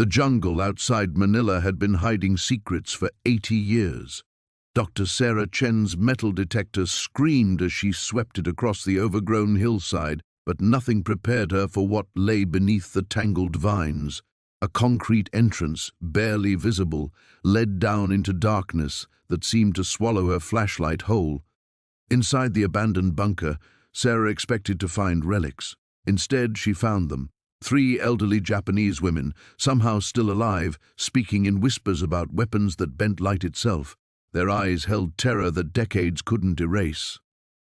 The jungle outside Manila had been hiding secrets for 80 years. Dr. Sarah Chen's metal detector screamed as she swept it across the overgrown hillside, but nothing prepared her for what lay beneath the tangled vines. A concrete entrance, barely visible, led down into darkness that seemed to swallow her flashlight whole. Inside the abandoned bunker, Sarah expected to find relics. Instead, she found them. 3 elderly Japanese women, somehow still alive, speaking in whispers about weapons that bent light itself. Their eyes held terror that decades couldn't erase.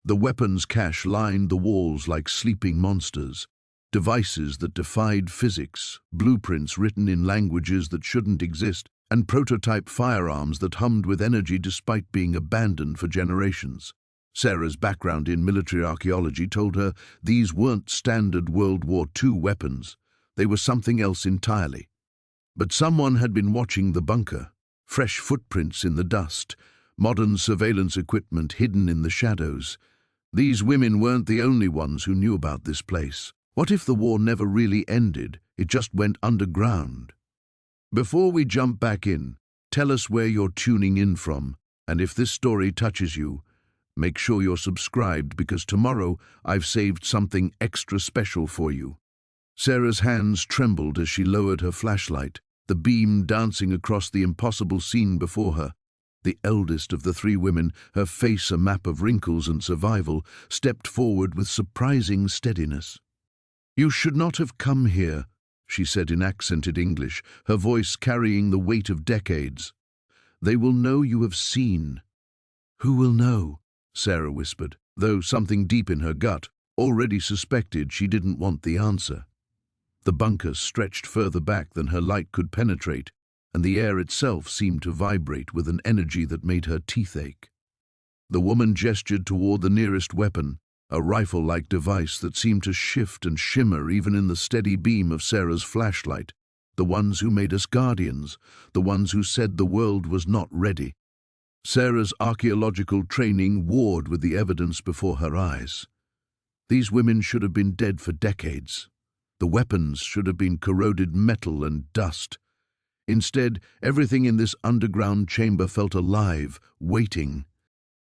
The weapons cache lined the walls like sleeping monsters. Devices that defied physics, blueprints written in languages that shouldn't exist, and prototype firearms that hummed with energy despite being abandoned for generations. Sarah's background in military archaeology told her these weren't standard World War II weapons. They were something else entirely. But someone had been watching the bunker. Fresh footprints in the dust, modern surveillance equipment hidden in the shadows. These women weren't the only ones who knew about this place. What if the war never really ended? It just went underground. Before we jump back in, tell us where you're tuning in from, and if this story touches you, make sure you're subscribed because tomorrow I've saved something extra special for you. Sarah's hands trembled as she lowered her flashlight, the beam dancing across the impossible scene before her. The eldest of the 3 women, her face a map of wrinkles and survival, stepped forward with surprising steadiness. "You should not have come here," she said in accented English, her voice carrying the weight of decades. "They will know you have seen." "Who will know?" Sarah whispered, though something deep in her gut already suspected she didn't want the answer. The bunker stretched further back than her light could penetrate, and the air itself seemed to vibrate with an energy that made her teeth ache. The woman gestured toward the nearest weapon, a rifle-like device that seemed to shift and shimmer even in the steady beam of Sarah's flashlight. The ones who made us guardians, the ones who said the world was not ready. Sarah's archaeological training warred with the evidence before her eyes. These women should have been dead for decades. The weapons should have been corroded metal and dust. Instead, everything in this underground chamber felt alive, waiting.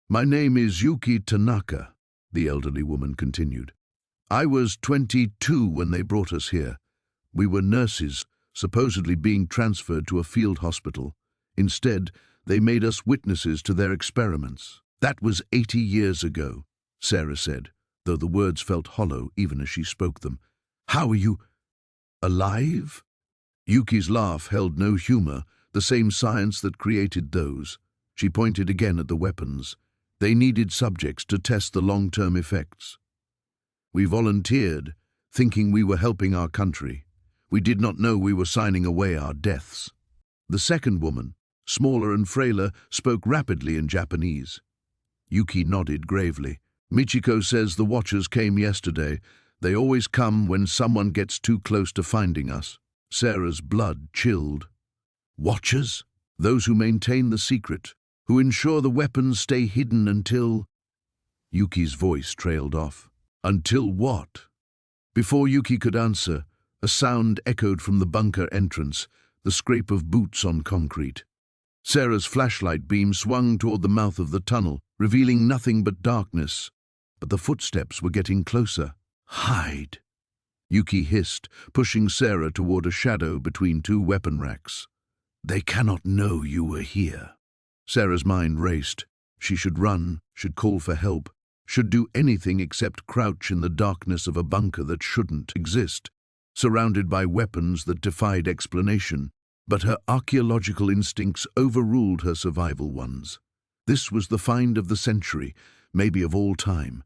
"My name is Yuki Tanaka," the elderly woman continued. "I was 22 when they brought us here. We were nurses, supposedly being transferred to a field hospital. Instead, they made us witnesses to their experiments. That was 80 years ago," Sarah said, though the words felt hollow even as she spoke them. "How are you alive?" Yuki's laugh held no humor, the same science that created those. She pointed again at the weapons. They needed subjects to test the long-term effects. "We volunteered, thinking we were helping our country. We did not know we were signing away our deaths." The second woman, smaller and frailer, spoke rapidly in Japanese. Yuki nodded gravely. "Michiko says the Watchers came yesterday. They always come when someone gets too close to finding us." Sarah's blood chilled. "Watchers? Those who maintain the secret, who ensure the weapons stay hidden until—" Yuki's voice trailed off. "Until what?" Before Yuki could answer, a sound echoed from the bunker entrance, the scrape of boots on concrete. Sarah's flashlight beam swung toward the mouth of the tunnel, revealing nothing but darkness. But the footsteps were getting closer. "Hide!" Yuki hissed, pushing Sarah toward a shadow between 2 weapon racks. "They cannot know you were here." Sarah's mind raced. She should run, should call for help, should do anything except crouch in the darkness of a bunker that shouldn't exist, surrounded by weapons that defied explanation. But her archaeological instincts overruled her survival ones. This was the find of the century, maybe of all time.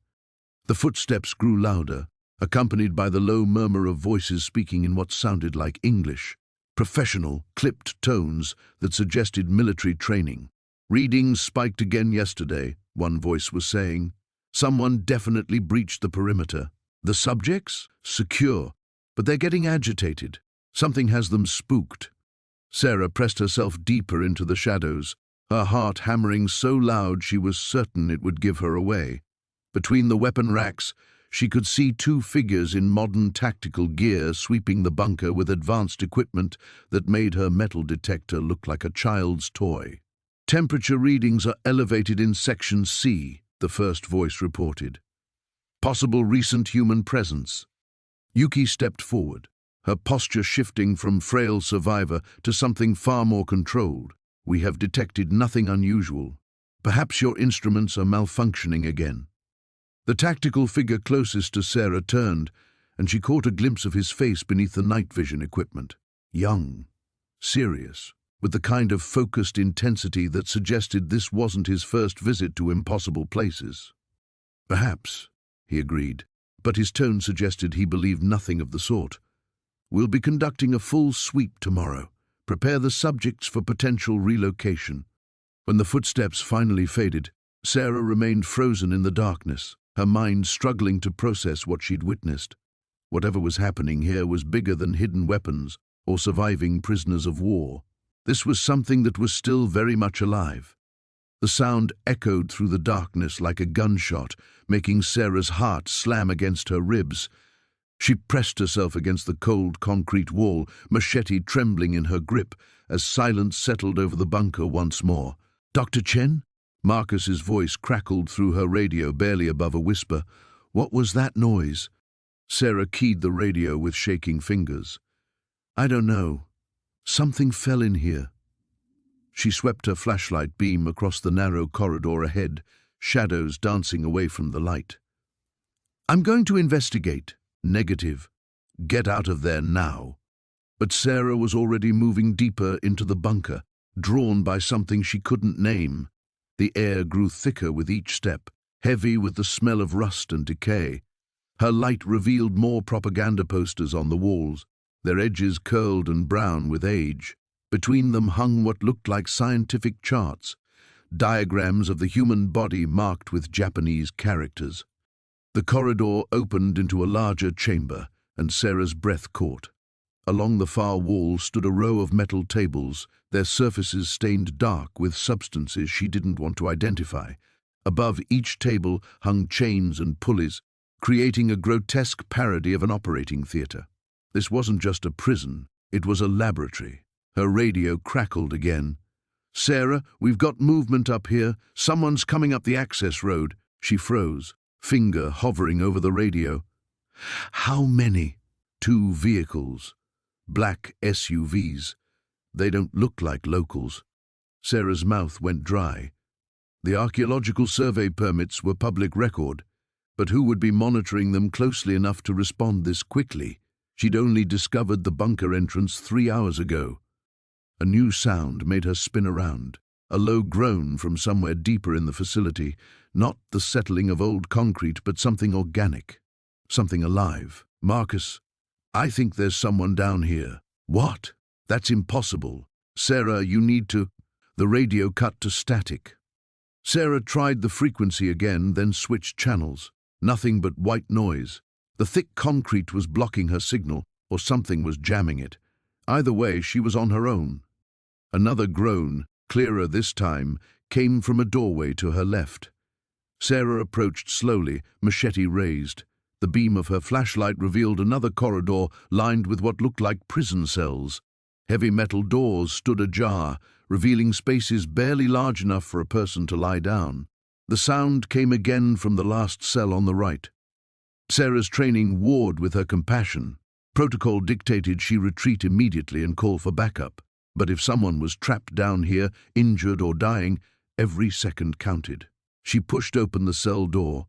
The footsteps grew louder, accompanied by the low murmur of voices speaking in what sounded like English, professional, clipped tones that suggested military training. "Readings spiked again yesterday," one voice was saying. "Someone definitely breached the perimeter. The subjects? Secure. But they're getting agitated. Something has them spooked." Sarah pressed herself deeper into the shadows, her heart hammering so loud she was certain it would give her away. Between the weapon racks, She could see two figures in modern tactical gear sweeping the bunker with advanced equipment that made her metal detector look like a child's toy. "Temperature readings are elevated in Section C," the first voice reported. "Possible recent human presence." Yuki stepped forward, her posture shifting from frail survivor to something far more controlled. "We have detected nothing unusual. Perhaps your instruments are malfunctioning again." The tactical figure closest to Sarah turned, and she caught a glimpse of his face beneath the night vision equipment. Young, serious, with the kind of focused intensity that suggested this wasn't his first visit to impossible places. "Perhaps," he agreed, but his tone suggested he believed nothing of the sort. "We'll be conducting a full sweep tomorrow. Prepare the subjects for potential relocation." When the footsteps finally faded, Sarah remained frozen in the darkness, her mind struggling to process what she'd witnessed. Whatever was happening here was bigger than hidden weapons or surviving prisoners of war. This was something that was still very much alive. The sound echoed through the darkness like a gunshot, making Sarah's heart slam against her ribs. She pressed herself against the cold concrete wall, machete trembling in her grip, as silence settled over the bunker once more. "Dr. Chen?" Marcus's voice crackled through her radio, barely above a whisper. "What was that noise?" Sarah keyed the radio with shaking fingers. "I don't know. Something fell in here." She swept her flashlight beam across the narrow corridor ahead, shadows dancing away from the light. "I'm going to investigate." "Negative. Get out of there now." But Sarah was already moving deeper into the bunker, drawn by something she couldn't name. The air grew thicker with each step, heavy with the smell of rust and decay. Her light revealed more propaganda posters on the walls, their edges curled and brown with age. Between them hung what looked like scientific charts, diagrams of the human body marked with Japanese characters. The corridor opened into a larger chamber, and Sarah's breath caught. Along the far wall stood a row of metal tables, their surfaces stained dark with substances she didn't want to identify. Above each table hung chains and pulleys, creating a grotesque parody of an operating theater. This wasn't just a prison, it was a laboratory. Her radio crackled again. "Sarah, we've got movement up here. Someone's coming up the access road." She froze, finger hovering over the radio. "How many?" "2 vehicles. Black SUVs. They don't look like locals." Sarah's mouth went dry. The archaeological survey permits were public record, but who would be monitoring them closely enough to respond this quickly? She'd only discovered the bunker entrance 3 hours ago. A new sound made her spin around, a low groan from somewhere deeper in the facility, not the settling of old concrete, but something organic, something alive. "Marcus, I think there's someone down here." "What? That's impossible. Sarah, you need to—" The radio cut to static. Sarah tried the frequency again, then switched channels. Nothing but white noise. The thick concrete was blocking her signal, or something was jamming it. Either way, she was on her own. Another groan, clearer this time, came from a doorway to her left. Sarah approached slowly, machete raised. The beam of her flashlight revealed another corridor lined with what looked like prison cells. Heavy metal doors stood ajar, revealing spaces barely large enough for a person to lie down. The sound came again from the last cell on the right. Sarah's training warred with her compassion. Protocol dictated she retreat immediately and call for backup. But if someone was trapped down here, injured or dying, every second counted. She pushed open the cell door.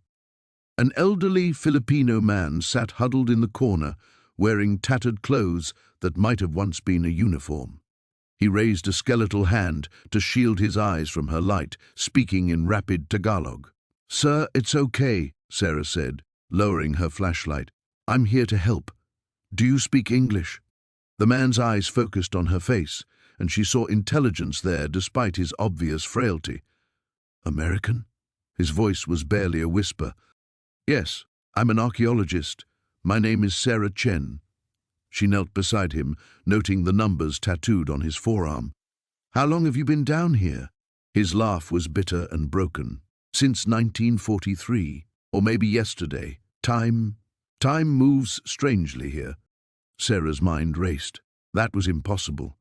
An elderly Filipino man sat huddled in the corner, wearing tattered clothes that might have once been a uniform. He raised a skeletal hand to shield his eyes from her light, speaking in rapid Tagalog. "Sir, it's okay," Sarah said, lowering her flashlight. "I'm here to help. Do you speak English?" The man's eyes focused on her face, and she saw intelligence there despite his obvious frailty. "American?" His voice was barely a whisper. "Yes, I'm an archaeologist. My name is Sarah Chen." She knelt beside him, noting the numbers tattooed on his forearm. "How long have you been down here?" His laugh was bitter and broken. "Since 1943, or maybe yesterday." Time moves strangely here. Sarah's mind raced. That was impossible.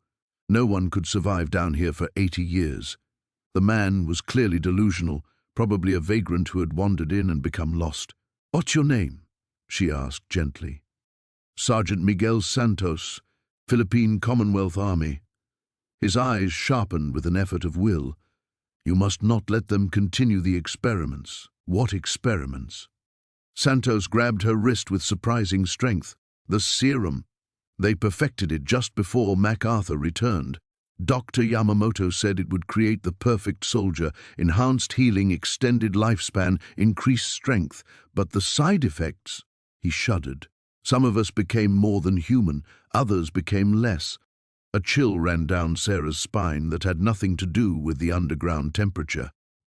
No one could survive down here for 80 years. The man was clearly delusional, probably a vagrant who had wandered in and become lost. "What's your name?" she asked gently. "Sergeant Miguel Santos, Philippine Commonwealth Army." His eyes sharpened with an effort of will. "You must not let them continue the experiments." "What experiments?" Santos grabbed her wrist with surprising strength. "The serum. They perfected it just before MacArthur returned. Dr. Yamamoto said it would create the perfect soldier, enhanced healing, extended lifespan, increased strength. But the side effects..." He shuddered. "Some of us became more than human, others became less." A chill ran down Sarah's spine that had nothing to do with the underground temperature.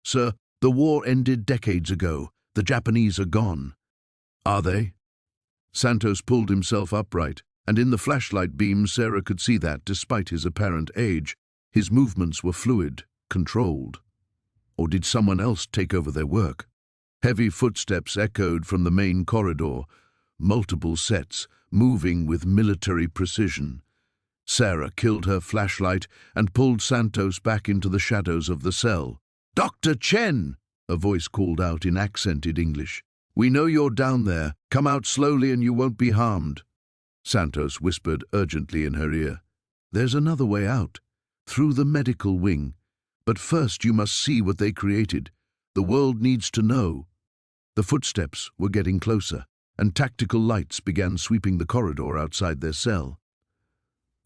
"Sir, the war ended decades ago. The Japanese are gone." "Are they?" Santos pulled himself upright, and in the flashlight beam Sarah could see that, despite his apparent age, his movements were fluid, controlled. Or did someone else take over their work? Heavy footsteps echoed from the main corridor, multiple sets, moving with military precision. Sarah killed her flashlight and pulled Santos back into the shadows of the cell. "Dr. Chen!" a voice called out in accented English. "We know you're down there. Come out slowly and you won't be harmed." Santos whispered urgently in her ear. "There's another way out, through the medical wing. But first you must see what they created. The world needs to know." The footsteps were getting closer, and tactical lights began sweeping the corridor outside their cell.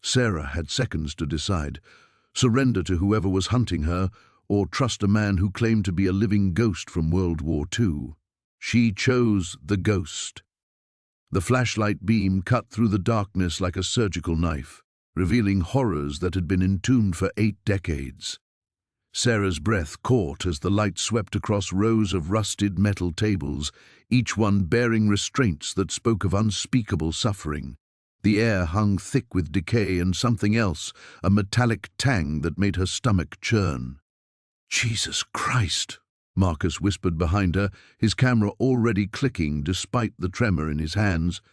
Sarah had seconds to decide: surrender to whoever was hunting her, or trust a man who claimed to be a living ghost from World War II. She chose the ghost. The flashlight beam cut through the darkness like a surgical knife, revealing horrors that had been entombed for 8 decades. Sarah's breath caught as the light swept across rows of rusted metal tables, each one bearing restraints that spoke of unspeakable suffering. The air hung thick with decay and something else, a metallic tang that made her stomach churn. "Jesus Christ!" Marcus whispered behind her, his camera already clicking despite the tremor in his hands.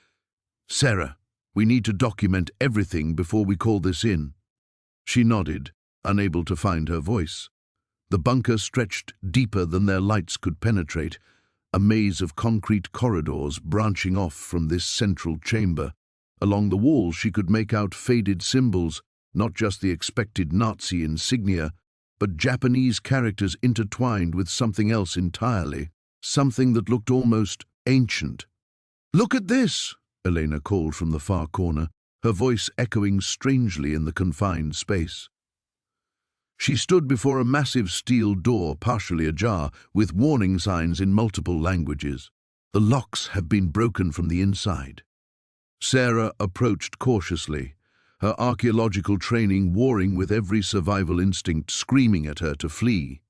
"Sarah, we need to document everything before we call this in." She nodded, unable to find her voice. The bunker stretched deeper than their lights could penetrate, a maze of concrete corridors branching off from this central chamber. Along the wall she could make out faded symbols, not just the expected Nazi insignia, but Japanese characters intertwined with something else entirely, something that looked almost ancient. "Look at this!" Elena called from the far corner, her voice echoing strangely in the confined space. She stood before a massive steel door partially ajar, with warning signs in multiple languages. "The locks have been broken from the inside." Sarah approached cautiously, her archaeological training warring with every survival instinct screaming at her to flee.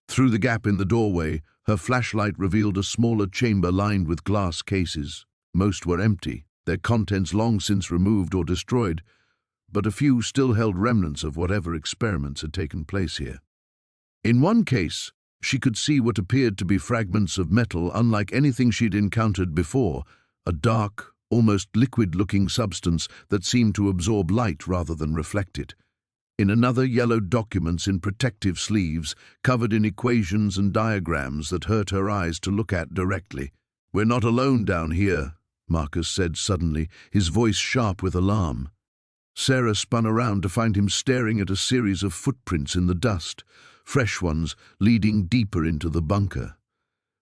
Through the gap in the doorway, her flashlight revealed a smaller chamber lined with glass cases. Most were empty, their contents long since removed or destroyed, but a few still held remnants of whatever experiments had taken place here. In one case, she could see what appeared to be fragments of metal unlike anything she'd encountered before, a dark, almost liquid-looking substance that seemed to absorb light rather than reflect it. In another, yellowed documents in protective sleeves, covered in equations and diagrams that hurt her eyes to look at directly. "We're not alone down here," Marcus said suddenly, his voice sharp with alarm. Sarah spun around to find him staring at a series of footprints in the dust, fresh ones leading deeper into the bunker.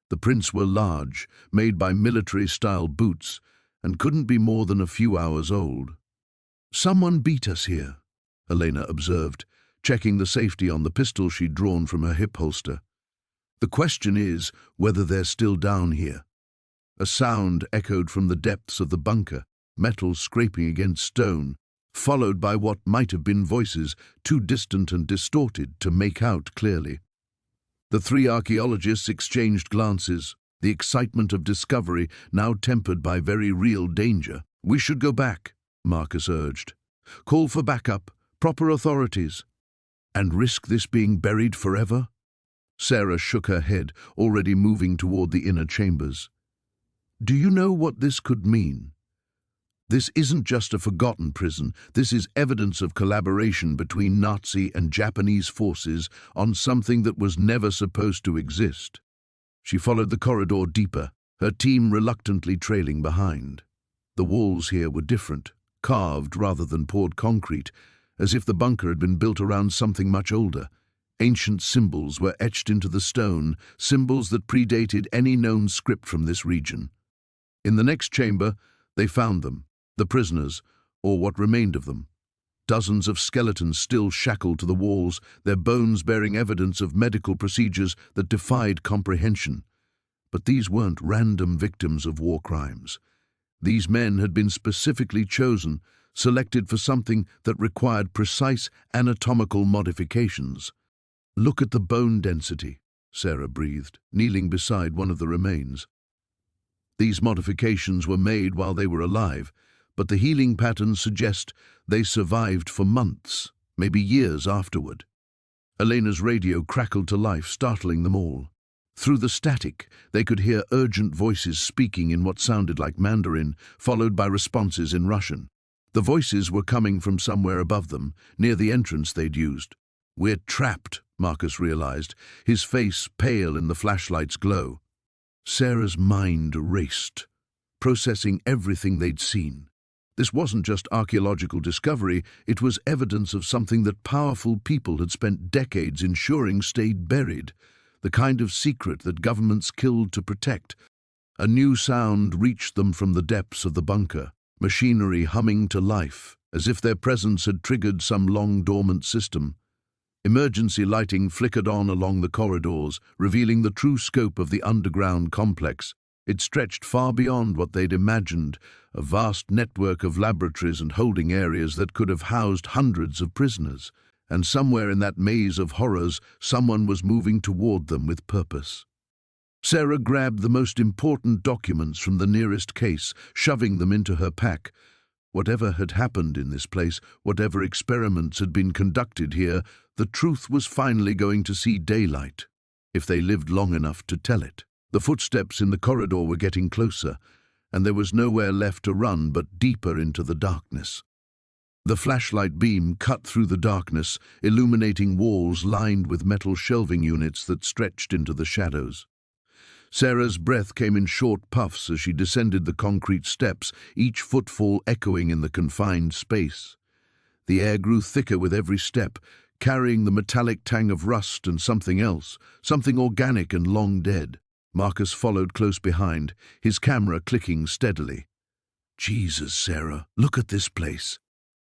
The prints were large, made by military-style boots, and couldn't be more than a few hours old. "Someone beat us here," Elena observed, checking the safety on the pistol she'd drawn from her hip holster. "The question is whether they're still down here." A sound echoed from the depths of the bunker, metal scraping against stone, followed by what might have been voices, too distant and distorted to make out clearly. The 3 archaeologists exchanged glances, the excitement of discovery now tempered by very real danger. "We should go back," Marcus urged. "Call for backup, proper authorities." "And risk this being buried forever?" Sarah shook her head, already moving toward the inner chambers. Do you know what this could mean? This isn't just a forgotten prison. This is evidence of collaboration between Nazi and Japanese forces on something that was never supposed to exist. She followed the corridor deeper, her team reluctantly trailing behind. The walls here were different, carved rather than poured concrete, as if the bunker had been built around something much older. Ancient symbols were etched into the stone, symbols that predated any known script from this region. In the next chamber, they found them, the prisoners, or what remained of them. Dozens of skeletons still shackled to the walls, their bones bearing evidence of medical procedures that defied comprehension. But these weren't random victims of war crimes. These men had been specifically chosen, selected for something that required precise anatomical modifications. "Look at the bone density," Sarah breathed, kneeling beside one of the remains. These modifications were made while they were alive, but the healing patterns suggest they survived for months, maybe years afterward. Elena's radio crackled to life, startling them all. Through the static, they could hear urgent voices speaking in what sounded like Mandarin, followed by responses in Russian. The voices were coming from somewhere above them, near the entrance they'd used. "We're trapped," Marcus realized, his face pale in the flashlight's glow. Sarah's mind raced, processing everything they'd seen. This wasn't just archaeological discovery, it was evidence of something that powerful people had spent decades ensuring stayed buried, the kind of secret that governments killed to protect. A new sound reached them from the depths of the bunker, machinery humming to life, as if their presence had triggered some long-dormant system. Emergency lighting flickered on along the corridors, revealing the true scope of the underground complex. It stretched far beyond what they'd imagined, a vast network of laboratories and holding areas that could have housed hundreds of prisoners. And somewhere in that maze of horrors, someone was moving toward them with purpose. Sarah grabbed the most important documents from the nearest case, shoving them into her pack. Whatever had happened in this place, whatever experiments had been conducted here, the truth was finally going to see daylight, if they lived long enough to tell it. The footsteps in the corridor were getting closer, and there was nowhere left to run but deeper into the darkness. The flashlight beam cut through the darkness, illuminating walls lined with metal shelving units that stretched into the shadows. Sarah's breath came in short puffs as she descended the concrete steps, each footfall echoing in the confined space. The air grew thicker with every step, carrying the metallic tang of rust and something else, something organic and long dead. Marcus followed close behind, his camera clicking steadily. "Jesus, Sarah, look at this place."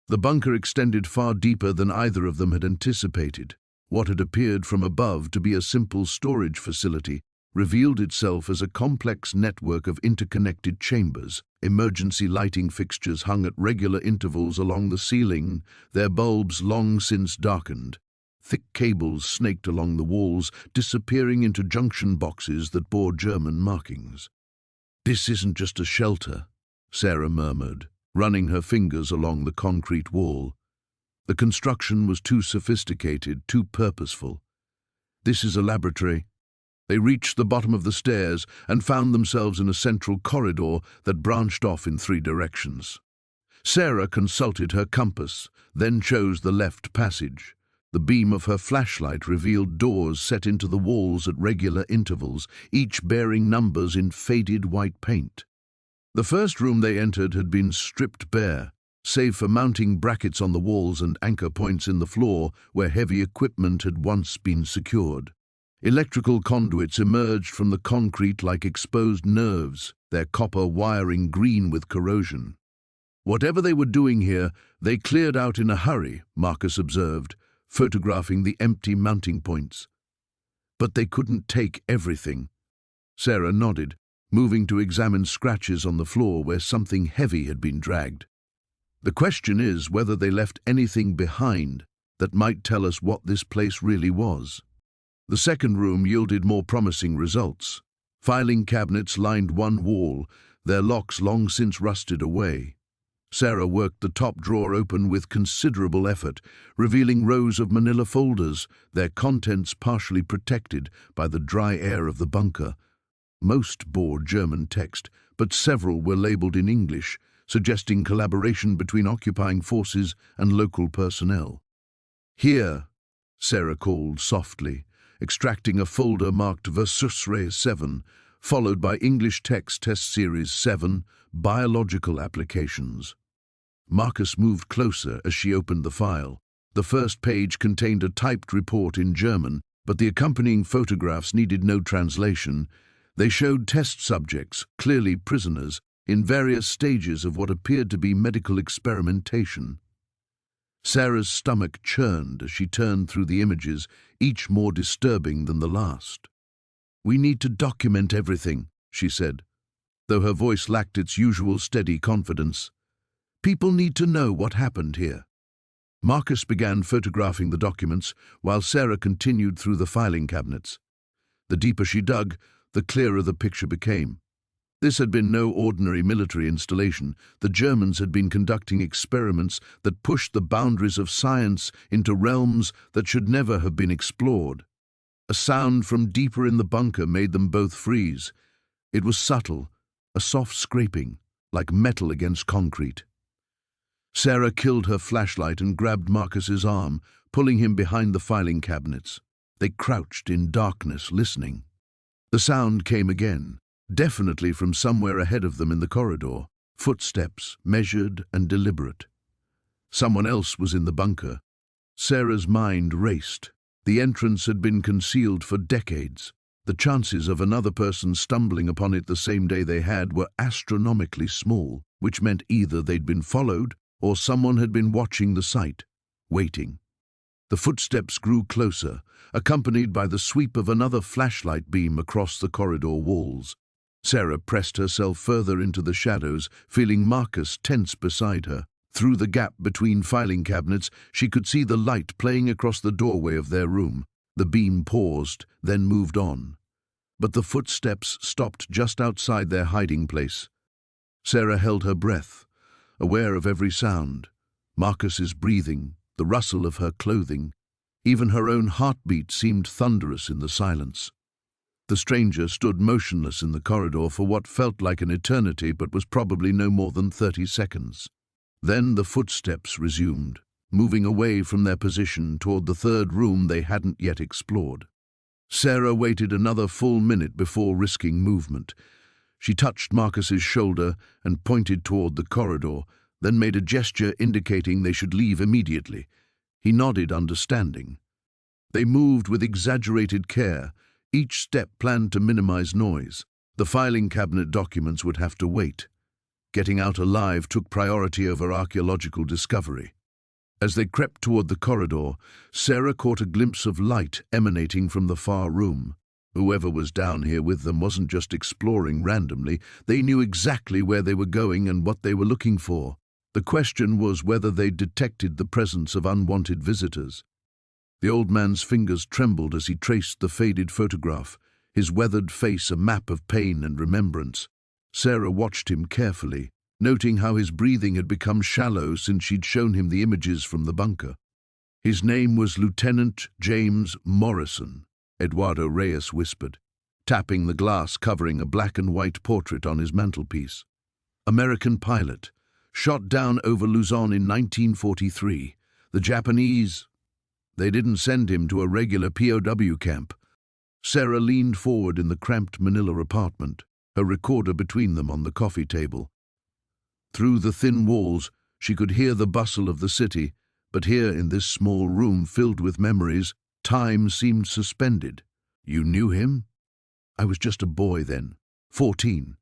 The bunker extended far deeper than either of them had anticipated. What had appeared from above to be a simple storage facility revealed itself as a complex network of interconnected chambers. Emergency lighting fixtures hung at regular intervals along the ceiling, their bulbs long since darkened. Thick cables snaked along the walls, disappearing into junction boxes that bore German markings. "This isn't just a shelter," Sarah murmured, running her fingers along the concrete wall. The construction was too sophisticated, too purposeful. "This is a laboratory." They reached the bottom of the stairs and found themselves in a central corridor that branched off in 3 directions. Sarah consulted her compass, then chose the left passage. The beam of her flashlight revealed doors set into the walls at regular intervals, each bearing numbers in faded white paint. The first room they entered had been stripped bare, save for mounting brackets on the walls and anchor points in the floor where heavy equipment had once been secured. Electrical conduits emerged from the concrete like exposed nerves, their copper wiring green with corrosion. Whatever they were doing here, they cleared out in a hurry, Marcus observed, photographing the empty mounting points. But they couldn't take everything. Sarah nodded, moving to examine scratches on the floor where something heavy had been dragged. "The question is whether they left anything behind that might tell us what this place really was." The second room yielded more promising results. Filing cabinets lined one wall, their locks long since rusted away. Sarah worked the top drawer open with considerable effort, revealing rows of manila folders, their contents partially protected by the dry air of the bunker. Most bore German text, but several were labeled in English, suggesting collaboration between occupying forces and local personnel. "Here," Sarah called softly, extracting a folder marked Versuchsreihe 7, followed by English text test series 7, biological applications. Marcus moved closer as she opened the file. The first page contained a typed report in German, but the accompanying photographs needed no translation. They showed test subjects, clearly prisoners, in various stages of what appeared to be medical experimentation. Sarah's stomach churned as she turned through the images, each more disturbing than the last. "We need to document everything," she said, though her voice lacked its usual steady confidence. "People need to know what happened here." Marcus began photographing the documents, while Sarah continued through the filing cabinets. The deeper she dug, the clearer the picture became. This had been no ordinary military installation. The Germans had been conducting experiments that pushed the boundaries of science into realms that should never have been explored. A sound from deeper in the bunker made them both freeze. It was subtle, a soft scraping, like metal against concrete. Sarah killed her flashlight and grabbed Marcus's arm, pulling him behind the filing cabinets. They crouched in darkness, listening. The sound came again, definitely from somewhere ahead of them in the corridor. Footsteps, measured and deliberate. Someone else was in the bunker. Sarah's mind raced. The entrance had been concealed for decades. The chances of another person stumbling upon it the same day they had were astronomically small, which meant either they'd been followed or someone had been watching the site, waiting. The footsteps grew closer, accompanied by the sweep of another flashlight beam across the corridor walls. Sarah pressed herself further into the shadows, feeling Marcus tense beside her. Through the gap between filing cabinets, she could see the light playing across the doorway of their room. The beam paused, then moved on. But the footsteps stopped just outside their hiding place. Sarah held her breath, aware of every sound. Marcus's breathing, the rustle of her clothing. Even her own heartbeat seemed thunderous in the silence. The stranger stood motionless in the corridor for what felt like an eternity but was probably no more than 30 seconds. Then the footsteps resumed, moving away from their position toward the third room they hadn't yet explored. Sarah waited another full minute before risking movement. She touched Marcus's shoulder and pointed toward the corridor, then made a gesture indicating they should leave immediately. He nodded, understanding. They moved with exaggerated care, each step planned to minimize noise. The filing cabinet documents would have to wait. Getting out alive took priority over archaeological discovery. As they crept toward the corridor, Sarah caught a glimpse of light emanating from the far room. Whoever was down here with them wasn't just exploring randomly. They knew exactly where they were going and what they were looking for. The question was whether they detected the presence of unwanted visitors. The old man's fingers trembled as he traced the faded photograph, his weathered face a map of pain and remembrance. Sarah watched him carefully, noting how his breathing had become shallow since she'd shown him the images from the bunker. His name was Lieutenant James Morrison, Eduardo Reyes whispered, tapping the glass covering a black and white portrait on his mantelpiece. American pilot, shot down over Luzon in 1943. The Japanese, they didn't send him to a regular POW camp. Sarah leaned forward in the cramped Manila apartment, her recorder between them on the coffee table. Through the thin walls, she could hear the bustle of the city, but here in this small room filled with memories, time seemed suspended. "You knew him?" "I was just a boy then, 14.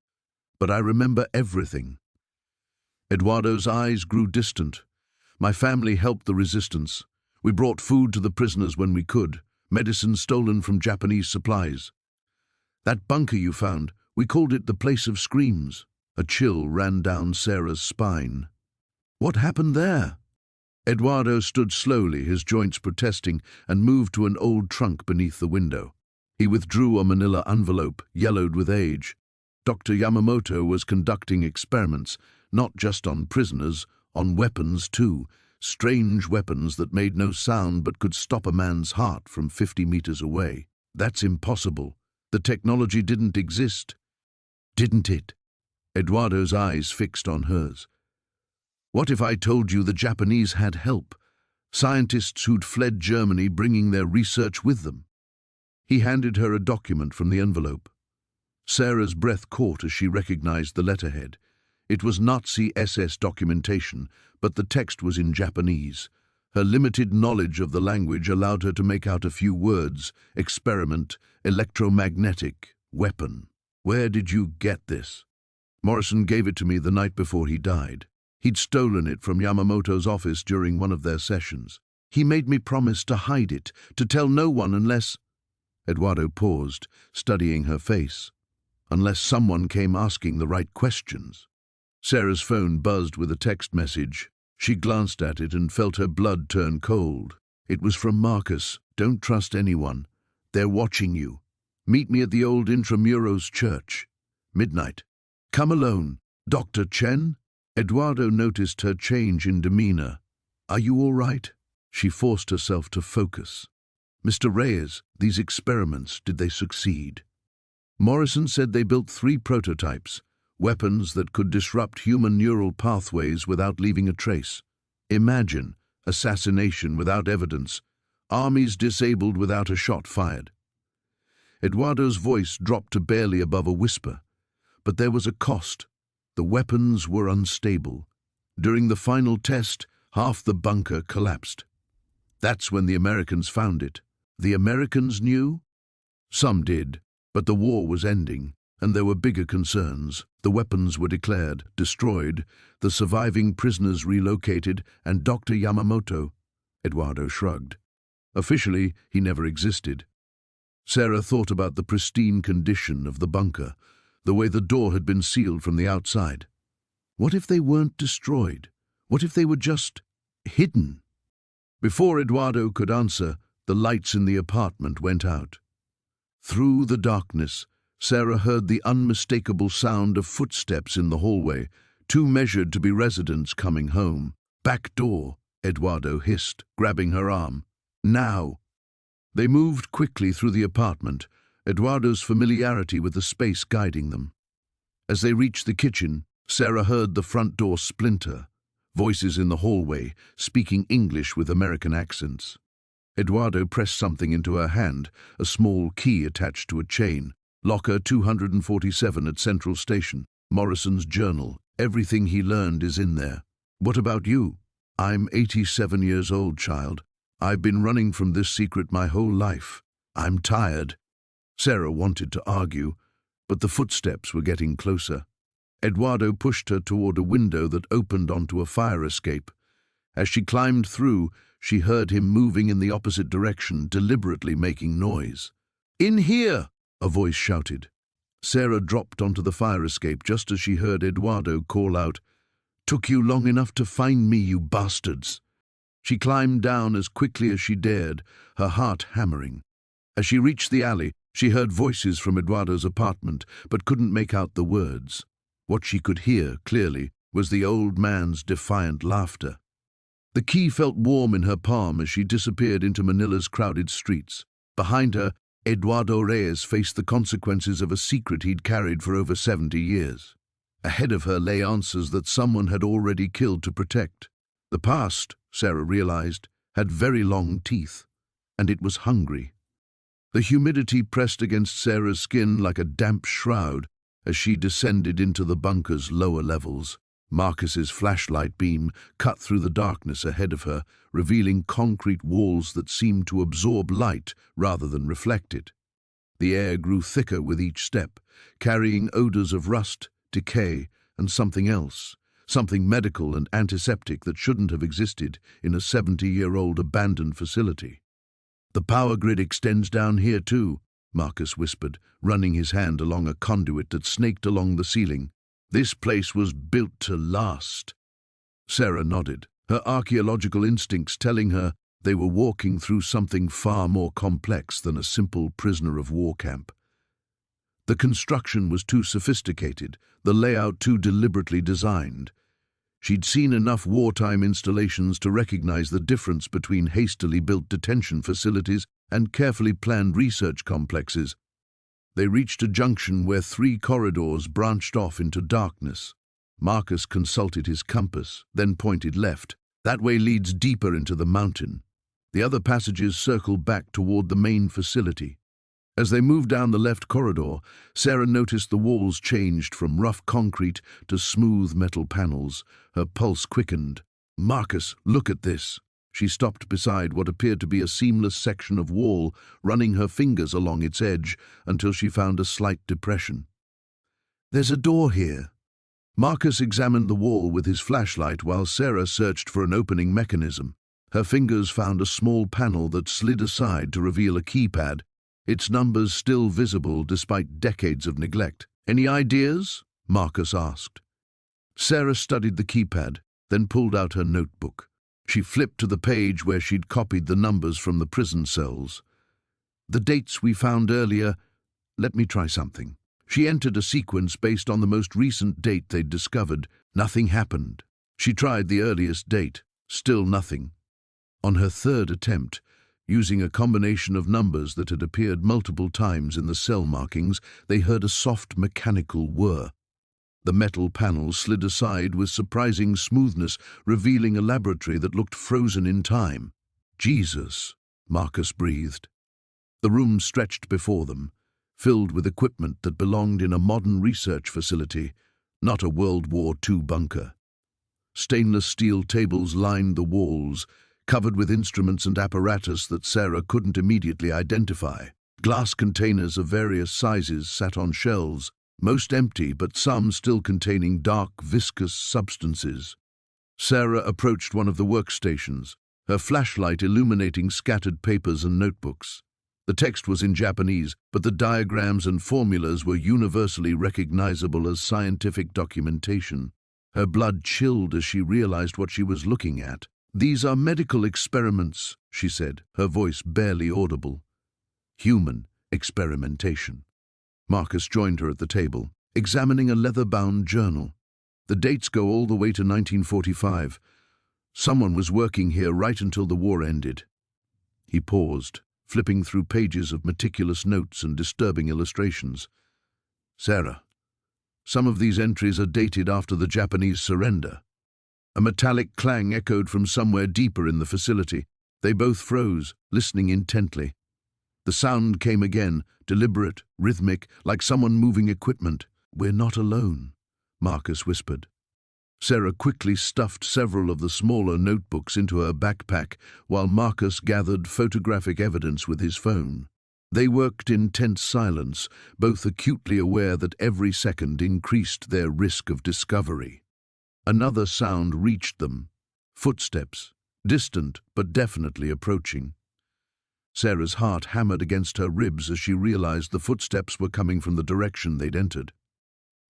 But I remember everything." Eduardo's eyes grew distant. "My family helped the resistance. We brought food to the prisoners when we could, medicine stolen from Japanese supplies. That bunker you found, we called it the Place of Screams." A chill ran down Sarah's spine. "What happened there?" Eduardo stood slowly, his joints protesting, and moved to an old trunk beneath the window. He withdrew a manila envelope, yellowed with age. Dr. Yamamoto was conducting experiments, not just on prisoners, on weapons too. Strange weapons that made no sound but could stop a man's heart from 50 meters away. "That's impossible. The technology didn't exist, didn't it? Eduardo's eyes fixed on hers. What if I told you the Japanese had help? Scientists who'd fled Germany bringing their research with them. He handed her a document from the envelope. Sarah's breath caught as she recognized the letterhead. It was Nazi SS documentation, but the text was in Japanese. Her limited knowledge of the language allowed her to make out a few words: experiment, electromagnetic, weapon. Where did you get this? Morrison gave it to me the night before he died. He'd stolen it from Yamamoto's office during one of their sessions. He made me promise to hide it, to tell no one unless... Eduardo paused, studying her face. Unless someone came asking the right questions. Sarah's phone buzzed with a text message. She glanced at it and felt her blood turn cold. It was from Marcus. Don't trust anyone. They're watching you. Meet me at the old Intramuros church. Midnight. Come alone. Dr. Chen? Eduardo noticed her change in demeanor. Are you all right? She forced herself to focus. Mr. Reyes, these experiments, did they succeed? Morrison said they built 3 prototypes, weapons that could disrupt human neural pathways without leaving a trace. Imagine assassination without evidence, armies disabled without a shot fired. Eduardo's voice dropped to barely above a whisper. But there was a cost. The weapons were unstable. During the final test, half the bunker collapsed. That's when the Americans found it. The Americans knew? Some did, but the war was ending, and there were bigger concerns. The weapons were declared, destroyed, the surviving prisoners relocated, and Dr. Yamamoto. Eduardo shrugged. Officially, he never existed. Sarah thought about the pristine condition of the bunker, the way the door had been sealed from the outside. What if they weren't destroyed? What if they were just hidden? Before Eduardo could answer, the lights in the apartment went out. Through the darkness, Sarah heard the unmistakable sound of footsteps in the hallway, too measured to be residents coming home. Back door, Eduardo hissed, grabbing her arm. Now! They moved quickly through the apartment, Eduardo's familiarity with the space guiding them. As they reached the kitchen, Sarah heard the front door splinter, voices in the hallway, speaking English with American accents. Eduardo pressed something into her hand, a small key attached to a chain. Locker 247 at Central Station. Morrison's journal. Everything he learned is in there. What about you? I'm 87 years old, child. I've been running from this secret my whole life. I'm tired. Sarah wanted to argue, but the footsteps were getting closer. Eduardo pushed her toward a window that opened onto a fire escape. As she climbed through, she heard him moving in the opposite direction, deliberately making noise. "In here!" a voice shouted. Sarah dropped onto the fire escape just as she heard Eduardo call out, "Took you long enough to find me, you bastards!" She climbed down as quickly as she dared, her heart hammering. As she reached the alley, she heard voices from Eduardo's apartment, but couldn't make out the words. What she could hear, clearly, was the old man's defiant laughter. The key felt warm in her palm as she disappeared into Manila's crowded streets. Behind her, Eduardo Reyes faced the consequences of a secret he'd carried for over 70 years. Ahead of her lay answers that someone had already killed to protect. The past, Sarah realized, had very long teeth, and it was hungry. The humidity pressed against Sarah's skin like a damp shroud as she descended into the bunker's lower levels. Marcus's flashlight beam cut through the darkness ahead of her, revealing concrete walls that seemed to absorb light rather than reflect it. The air grew thicker with each step, carrying odors of rust, decay, and something else, something medical and antiseptic that shouldn't have existed in a 70-year-old abandoned facility. "The power grid extends down here too," Marcus whispered, running his hand along a conduit that snaked along the ceiling. "This place was built to last." Sarah nodded, her archaeological instincts telling her they were walking through something far more complex than a simple prisoner of war camp. The construction was too sophisticated, the layout too deliberately designed. She'd seen enough wartime installations to recognize the difference between hastily built detention facilities and carefully planned research complexes. They reached a junction where 3 corridors branched off into darkness. Marcus consulted his compass, then pointed left. That way leads deeper into the mountain. The other passages circle back toward the main facility. As they moved down the left corridor, Sarah noticed the walls changed from rough concrete to smooth metal panels. Her pulse quickened. "Marcus, look at this." She stopped beside what appeared to be a seamless section of wall, running her fingers along its edge until she found a slight depression. "There's a door here." Marcus examined the wall with his flashlight while Sarah searched for an opening mechanism. Her fingers found a small panel that slid aside to reveal a keypad, its numbers still visible despite decades of neglect. "Any ideas?" Marcus asked. Sarah studied the keypad, then pulled out her notebook. She flipped to the page where she'd copied the numbers from the prison cells. "The dates we found earlier, let me try something." She entered a sequence based on the most recent date they'd discovered. Nothing happened. She tried the earliest date. Still nothing. On her third attempt, using a combination of numbers that had appeared multiple times in the cell markings, they heard a soft mechanical whir. The metal panel slid aside with surprising smoothness, revealing a laboratory that looked frozen in time. "Jesus," Marcus breathed. The room stretched before them, filled with equipment that belonged in a modern research facility, not a World War II bunker. Stainless steel tables lined the walls, covered with instruments and apparatus that Sarah couldn't immediately identify. Glass containers of various sizes sat on shelves, most empty but some still containing dark, viscous substances. Sarah approached one of the workstations, her flashlight illuminating scattered papers and notebooks. The text was in Japanese, but the diagrams and formulas were universally recognizable as scientific documentation. Her blood chilled as she realized what she was looking at. "These are medical experiments," she said, her voice barely audible. "Human experimentation." Marcus joined her at the table, examining a leather-bound journal. "The dates go all the way to 1945. Someone was working here right until the war ended." He paused, flipping through pages of meticulous notes and disturbing illustrations. "Sarah, some of these entries are dated after the Japanese surrender." A metallic clang echoed from somewhere deeper in the facility. They both froze, listening intently. The sound came again, deliberate, rhythmic, like someone moving equipment. "We're not alone," Marcus whispered. Sarah quickly stuffed several of the smaller notebooks into her backpack while Marcus gathered photographic evidence with his phone. They worked in tense silence, both acutely aware that every second increased their risk of discovery. Another sound reached them. Footsteps, distant but definitely approaching. Sarah's heart hammered against her ribs as she realized the footsteps were coming from the direction they'd entered.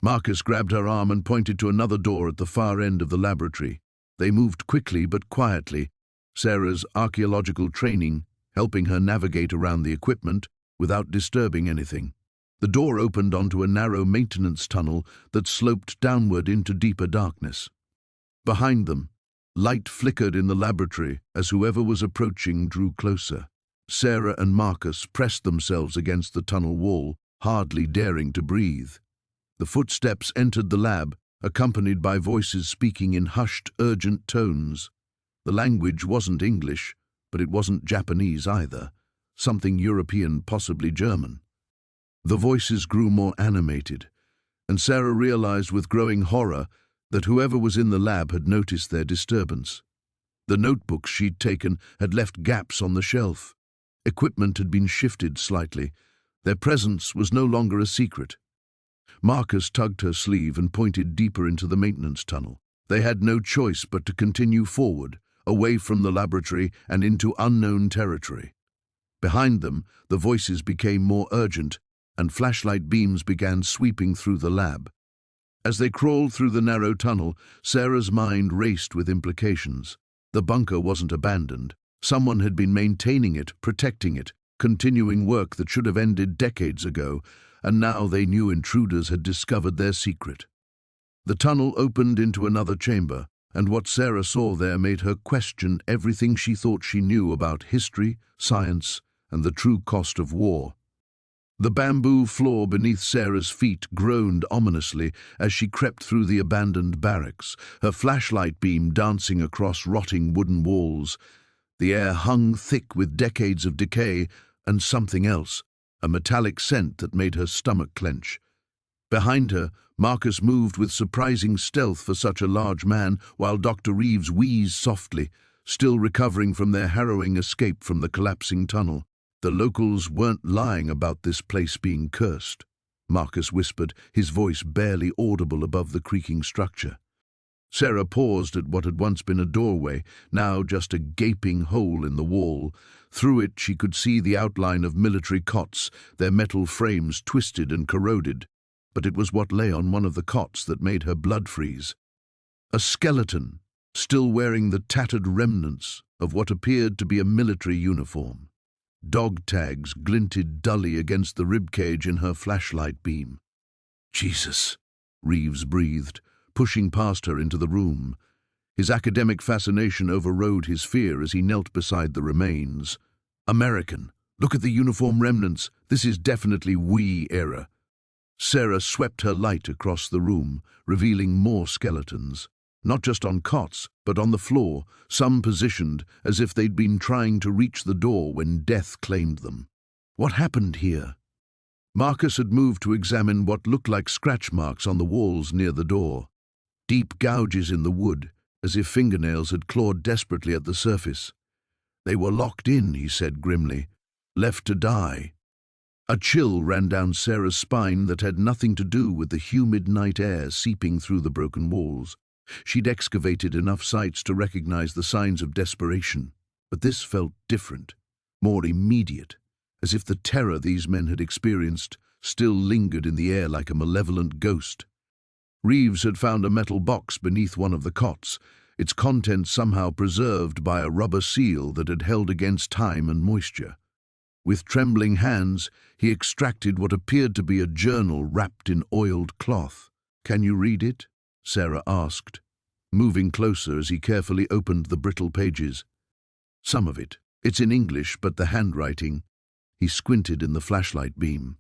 Marcus grabbed her arm and pointed to another door at the far end of the laboratory. They moved quickly but quietly, Sarah's archaeological training helping her navigate around the equipment without disturbing anything. The door opened onto a narrow maintenance tunnel that sloped downward into deeper darkness. Behind them, light flickered in the laboratory as whoever was approaching drew closer. Sarah and Marcus pressed themselves against the tunnel wall, hardly daring to breathe. The footsteps entered the lab, accompanied by voices speaking in hushed, urgent tones. The language wasn't English, but it wasn't Japanese either. Something European, possibly German. The voices grew more animated, and Sarah realized with growing horror that whoever was in the lab had noticed their disturbance. The notebooks she'd taken had left gaps on the shelf. Equipment had been shifted slightly. Their presence was no longer a secret. Marcus tugged her sleeve and pointed deeper into the maintenance tunnel. They had no choice but to continue forward, away from the laboratory and into unknown territory. Behind them, the voices became more urgent, and flashlight beams began sweeping through the lab. As they crawled through the narrow tunnel, Sarah's mind raced with implications. The bunker wasn't abandoned. Someone had been maintaining it, protecting it, continuing work that should have ended decades ago, and now they knew intruders had discovered their secret. The tunnel opened into another chamber, and what Sarah saw there made her question everything she thought she knew about history, science, and the true cost of war. The bamboo floor beneath Sarah's feet groaned ominously as she crept through the abandoned barracks, her flashlight beam dancing across rotting wooden walls. The air hung thick with decades of decay and something else, a metallic scent that made her stomach clench. Behind her, Marcus moved with surprising stealth for such a large man, while Dr. Reeves wheezed softly, still recovering from their harrowing escape from the collapsing tunnel. The locals weren't lying about this place being cursed, Marcus whispered, his voice barely audible above the creaking structure. Sarah paused at what had once been a doorway, now just a gaping hole in the wall. Through it she could see the outline of military cots, their metal frames twisted and corroded. But it was what lay on one of the cots that made her blood freeze. A skeleton, still wearing the tattered remnants of what appeared to be a military uniform. Dog tags glinted dully against the ribcage in her flashlight beam. "Jesus," Reeves breathed, pushing past her into the room. His academic fascination overrode his fear as he knelt beside the remains. "American. Look at the uniform remnants. This is definitely WE era." Sarah swept her light across the room, revealing more skeletons. Not just on cots, but on the floor, some positioned as if they'd been trying to reach the door when death claimed them. What happened here? Marcus had moved to examine what looked like scratch marks on the walls near the door. Deep gouges in the wood, as if fingernails had clawed desperately at the surface. "They were locked in," he said grimly, "left to die." A chill ran down Sarah's spine that had nothing to do with the humid night air seeping through the broken walls. She'd excavated enough sites to recognize the signs of desperation, but this felt different, more immediate, as if the terror these men had experienced still lingered in the air like a malevolent ghost. Reeves had found a metal box beneath one of the cots, its contents somehow preserved by a rubber seal that had held against time and moisture. With trembling hands, he extracted what appeared to be a journal wrapped in oiled cloth. "Can you read it?" Sarah asked, moving closer as he carefully opened the brittle pages. "Some of it. It's in English, but the handwriting." He squinted in the flashlight beam.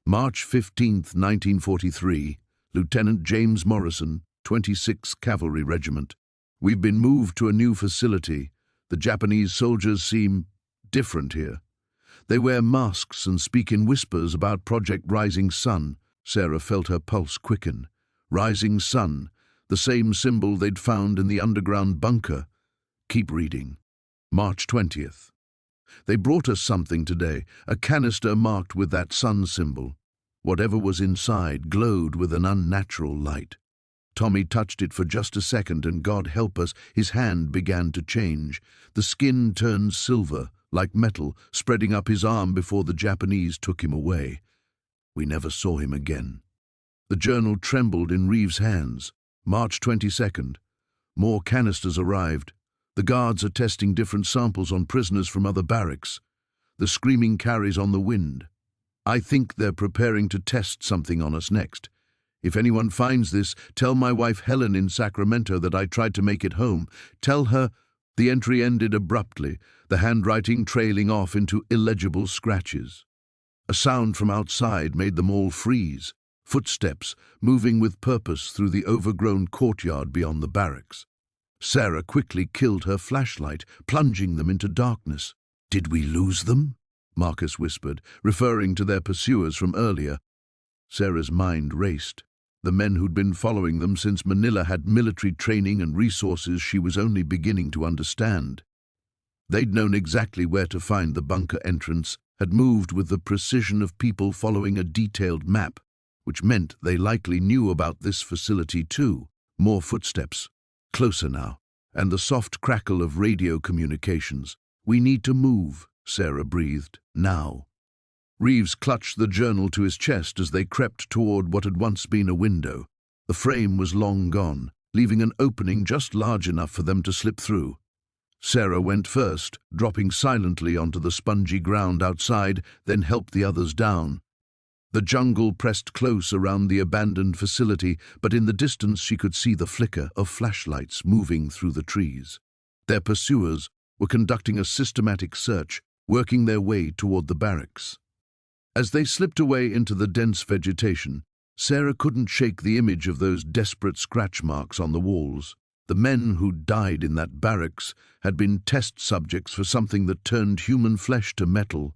"March 15th, 1943, Lieutenant James Morrison, 26th Cavalry Regiment. We've been moved to a new facility. The Japanese soldiers seem different here. They wear masks and speak in whispers about Project Rising Sun." Sarah felt her pulse quicken. Rising Sun, the same symbol they'd found in the underground bunker. "Keep reading." March 20th. "They brought us something today, a canister marked with that sun symbol. Whatever was inside glowed with an unnatural light. Tommy touched it for just a second and, God help us, his hand began to change. The skin turned silver, like metal, spreading up his arm before the Japanese took him away. We never saw him again." The journal trembled in Reeves' hands. March 22nd. "More canisters arrived. The guards are testing different samples on prisoners from other barracks. The screaming carries on the wind. I think they're preparing to test something on us next. If anyone finds this, tell my wife Helen in Sacramento that I tried to make it home. Tell her—" The entry ended abruptly, the handwriting trailing off into illegible scratches. A sound from outside made them all freeze. Footsteps, moving with purpose through the overgrown courtyard beyond the barracks. Sarah quickly killed her flashlight, plunging them into darkness. "Did we lose them?" Marcus whispered, referring to their pursuers from earlier. Sarah's mind raced. The men who'd been following them since Manila had military training and resources she was only beginning to understand. They'd known exactly where to find the bunker entrance, had moved with the precision of people following a detailed map, which meant they likely knew about this facility too. More footsteps. Closer now, and the soft crackle of radio communications. "We need to move," Sarah breathed. "Now." Reeves clutched the journal to his chest as they crept toward what had once been a window. The frame was long gone, leaving an opening just large enough for them to slip through. Sarah went first, dropping silently onto the spongy ground outside, then helped the others down. The jungle pressed close around the abandoned facility, but in the distance she could see the flicker of flashlights moving through the trees. Their pursuers were conducting a systematic search, working their way toward the barracks. As they slipped away into the dense vegetation, Sarah couldn't shake the image of those desperate scratch marks on the walls. The men who died in that barracks had been test subjects for something that turned human flesh to metal,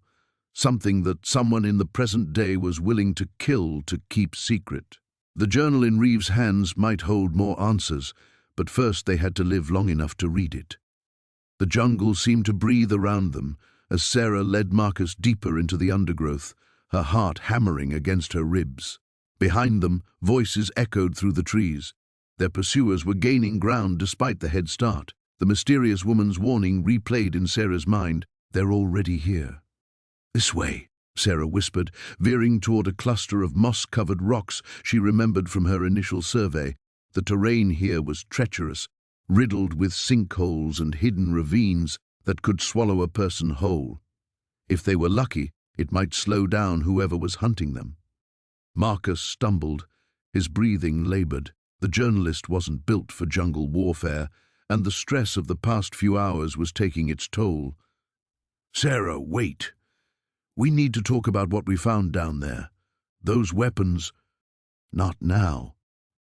something that someone in the present day was willing to kill to keep secret. The journal in Reeves' hands might hold more answers, but first they had to live long enough to read it. The jungle seemed to breathe around them as Sarah led Marcus deeper into the undergrowth, her heart hammering against her ribs. Behind them, voices echoed through the trees. Their pursuers were gaining ground despite the head start. The mysterious woman's warning replayed in Sarah's mind. They're already here. This way, Sarah whispered, veering toward a cluster of moss-covered rocks she remembered from her initial survey. The terrain here was treacherous, riddled with sinkholes and hidden ravines that could swallow a person whole. If they were lucky, it might slow down whoever was hunting them. Marcus stumbled, his breathing labored. The journalist wasn't built for jungle warfare, and the stress of the past few hours was taking its toll. Sarah, wait. We need to talk about what we found down there. Those weapons. Not now.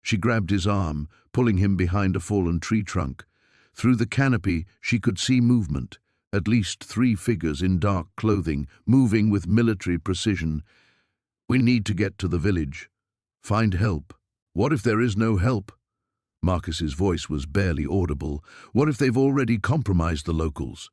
She grabbed his arm, pulling him behind a fallen tree trunk. Through the canopy, she could see movement, at least 3 figures in dark clothing, moving with military precision. We need to get to the village. Find help. What if there is no help? Marcus's voice was barely audible. What if they've already compromised the locals?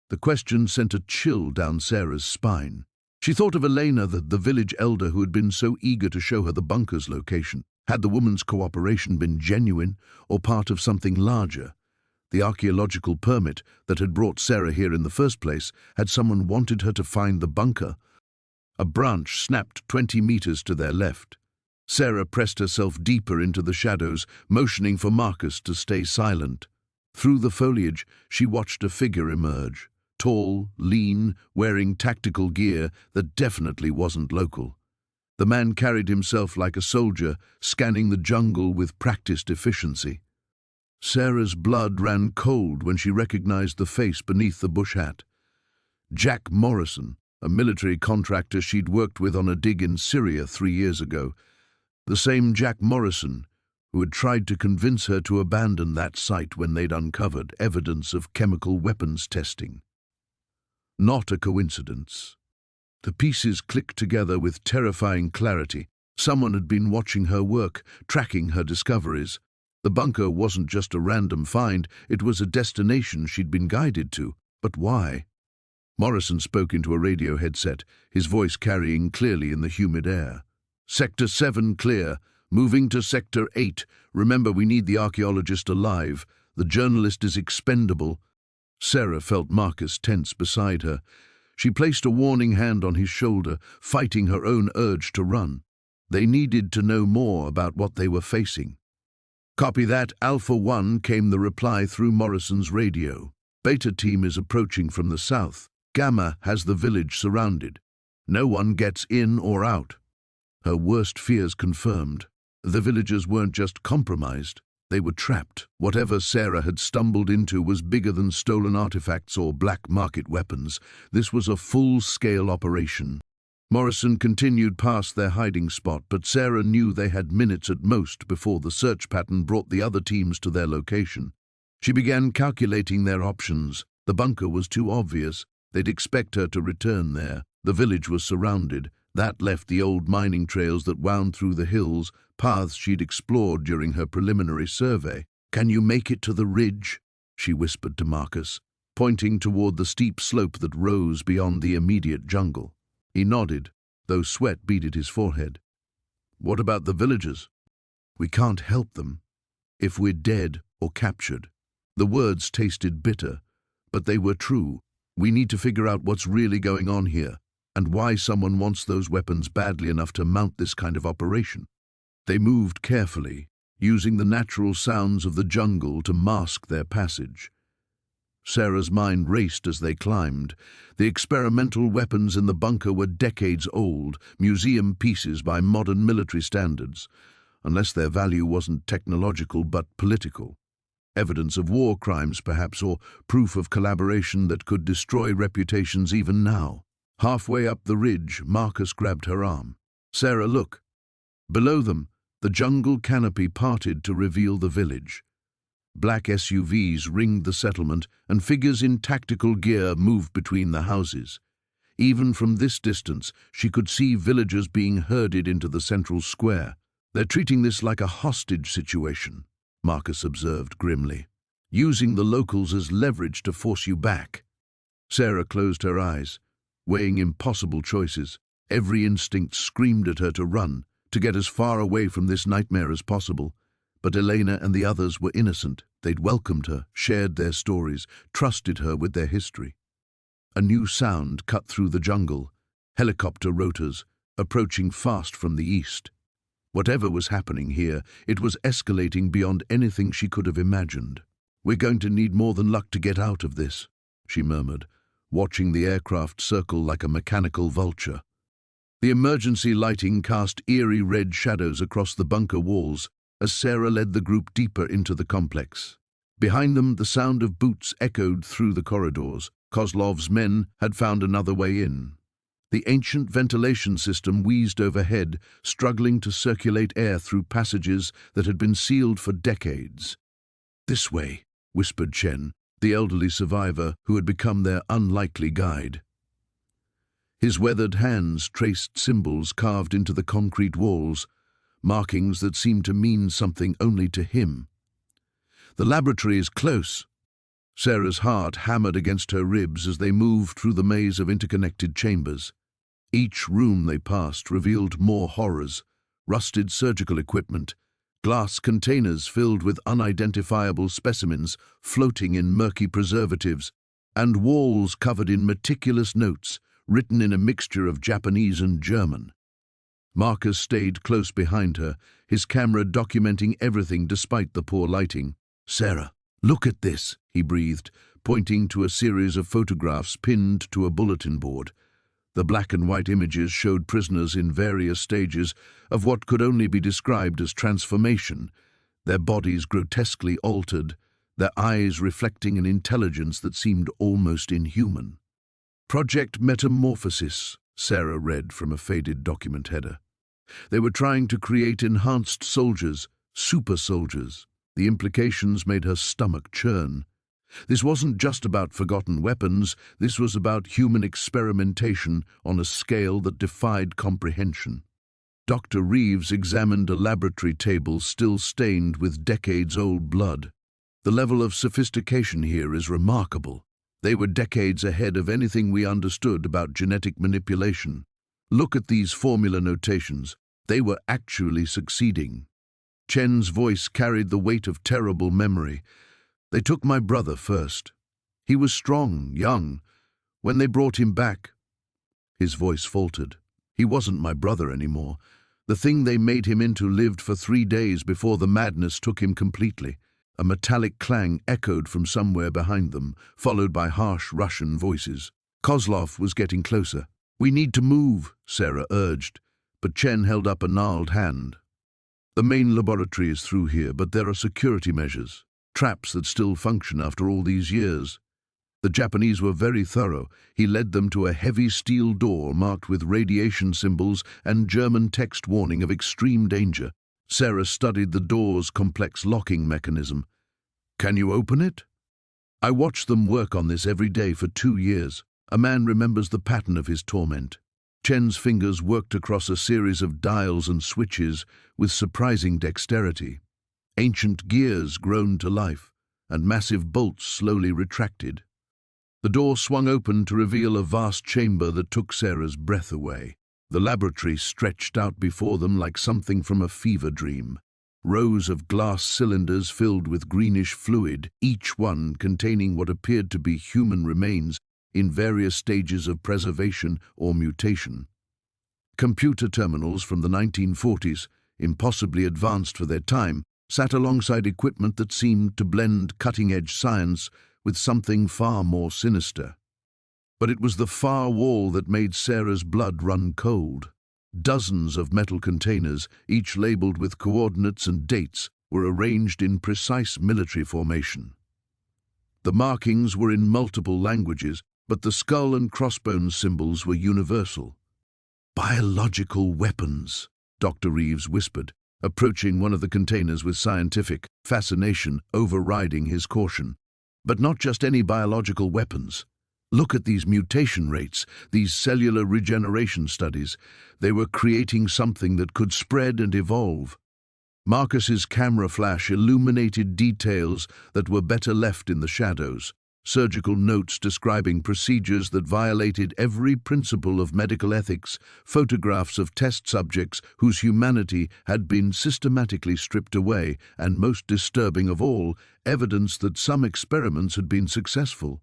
The question sent a chill down Sarah's spine. She thought of Elena, the village elder who had been so eager to show her the bunker's location. Had the woman's cooperation been genuine or part of something larger? The archaeological permit that had brought Sarah here in the first place, had someone wanted her to find the bunker? A branch snapped 20 meters to their left. Sarah pressed herself deeper into the shadows, motioning for Marcus to stay silent. Through the foliage, she watched a figure emerge. Tall, lean, wearing tactical gear that definitely wasn't local. The man carried himself like a soldier, scanning the jungle with practiced efficiency. Sarah's blood ran cold when she recognized the face beneath the bush hat. Jack Morrison, a military contractor she'd worked with on a dig in Syria 3 years ago. The same Jack Morrison who had tried to convince her to abandon that site when they'd uncovered evidence of chemical weapons testing. Not a coincidence. The pieces clicked together with terrifying clarity. Someone had been watching her work, tracking her discoveries. The bunker wasn't just a random find, it was a destination she'd been guided to. But why? Morrison spoke into a radio headset, his voice carrying clearly in the humid air. Sector 7 clear. Moving to Sector 8. Remember, we need the archaeologist alive. The journalist is expendable. Sarah felt Marcus tense beside her. She placed a warning hand on his shoulder, fighting her own urge to run. They needed to know more about what they were facing. Copy that, Alpha 1, came the reply through Morrison's radio. Beta team is approaching from the south. Gamma has the village surrounded. No one gets in or out. Her worst fears confirmed. The villagers weren't just compromised, they were trapped. Whatever Sarah had stumbled into was bigger than stolen artifacts or black market weapons. This was a full-scale operation. Morrison continued past their hiding spot, but Sarah knew they had minutes at most before the search pattern brought the other teams to their location. She began calculating their options. The bunker was too obvious. They'd expect her to return there. The village was surrounded. That left the old mining trails that wound through the hills, paths she'd explored during her preliminary survey. Can you make it to the ridge? She whispered to Marcus, pointing toward the steep slope that rose beyond the immediate jungle. He nodded, though sweat beaded his forehead. What about the villagers? We can't help them. If we're dead or captured. The words tasted bitter, but they were true. We need to figure out what's really going on here, and why someone wants those weapons badly enough to mount this kind of operation. They moved carefully, using the natural sounds of the jungle to mask their passage. Sarah's mind raced as they climbed. The experimental weapons in the bunker were decades old, museum pieces by modern military standards, unless their value wasn't technological but political. Evidence of war crimes, perhaps, or proof of collaboration that could destroy reputations even now. Halfway up the ridge, Marcus grabbed her arm. "Sarah, look." Below them, the jungle canopy parted to reveal the village. Black SUVs ringed the settlement, and figures in tactical gear moved between the houses. Even from this distance, she could see villagers being herded into the central square. "They're treating this like a hostage situation," Marcus observed grimly, "using the locals as leverage to force you back." Sarah closed her eyes, weighing impossible choices. Every instinct screamed at her to run, to get as far away from this nightmare as possible. But Elena and the others were innocent. They'd welcomed her, shared their stories, trusted her with their history. A new sound cut through the jungle, helicopter rotors, approaching fast from the east. Whatever was happening here, it was escalating beyond anything she could have imagined. "We're going to need more than luck to get out of this," she murmured, watching the aircraft circle like a mechanical vulture. The emergency lighting cast eerie red shadows across the bunker walls as Sarah led the group deeper into the complex. Behind them, the sound of boots echoed through the corridors. Kozlov's men had found another way in. The ancient ventilation system wheezed overhead, struggling to circulate air through passages that had been sealed for decades. "This way," whispered Chen, the elderly survivor who had become their unlikely guide. His weathered hands traced symbols carved into the concrete walls, markings that seemed to mean something only to him. "The laboratory is close." Sarah's heart hammered against her ribs as they moved through the maze of interconnected chambers. Each room they passed revealed more horrors: rusted surgical equipment, glass containers filled with unidentifiable specimens floating in murky preservatives, and walls covered in meticulous notes written in a mixture of Japanese and German. Marcus stayed close behind her, his camera documenting everything despite the poor lighting. "Sarah, look at this," he breathed, pointing to a series of photographs pinned to a bulletin board. The black and white images showed prisoners in various stages of what could only be described as transformation, their bodies grotesquely altered, their eyes reflecting an intelligence that seemed almost inhuman. "Project Metamorphosis," Sarah read from a faded document header. They were trying to create enhanced soldiers, super soldiers. The implications made her stomach churn. This wasn't just about forgotten weapons, this was about human experimentation on a scale that defied comprehension. Dr. Reeves examined a laboratory table still stained with decades-old blood. "The level of sophistication here is remarkable. They were decades ahead of anything we understood about genetic manipulation. Look at these formula notations. They were actually succeeding." Chen's voice carried the weight of terrible memory. "They took my brother first. He was strong, young. When they brought him back..." His voice faltered. "He wasn't my brother anymore. The thing they made him into lived for 3 days before the madness took him completely." A metallic clang echoed from somewhere behind them, followed by harsh Russian voices. Kozlov was getting closer. "We need to move," Sarah urged, but Chen held up a gnarled hand. "The main laboratory is through here, but there are security measures, traps that still function after all these years." The Japanese were very thorough. He led them to a heavy steel door marked with radiation symbols and German text warning of extreme danger. Sarah studied the door's complex locking mechanism. "Can you open it?" "I watched them work on this every day for 2 years. A man remembers the pattern of his torment." Chen's fingers worked across a series of dials and switches with surprising dexterity. Ancient gears groaned to life, and massive bolts slowly retracted. The door swung open to reveal a vast chamber that took Sarah's breath away. The laboratory stretched out before them like something from a fever dream. Rows of glass cylinders filled with greenish fluid, each one containing what appeared to be human remains in various stages of preservation or mutation. Computer terminals from the 1940s, impossibly advanced for their time, sat alongside equipment that seemed to blend cutting-edge science with something far more sinister. But it was the far wall that made Sarah's blood run cold. Dozens of metal containers, each labeled with coordinates and dates, were arranged in precise military formation. The markings were in multiple languages, but the skull and crossbones symbols were universal. "Biological weapons," Dr. Reeves whispered, approaching one of the containers with scientific fascination overriding his caution. "But not just any biological weapons. Look at these mutation rates, these cellular regeneration studies. They were creating something that could spread and evolve." Marcus's camera flash illuminated details that were better left in the shadows. Surgical notes describing procedures that violated every principle of medical ethics, photographs of test subjects whose humanity had been systematically stripped away, and most disturbing of all, evidence that some experiments had been successful.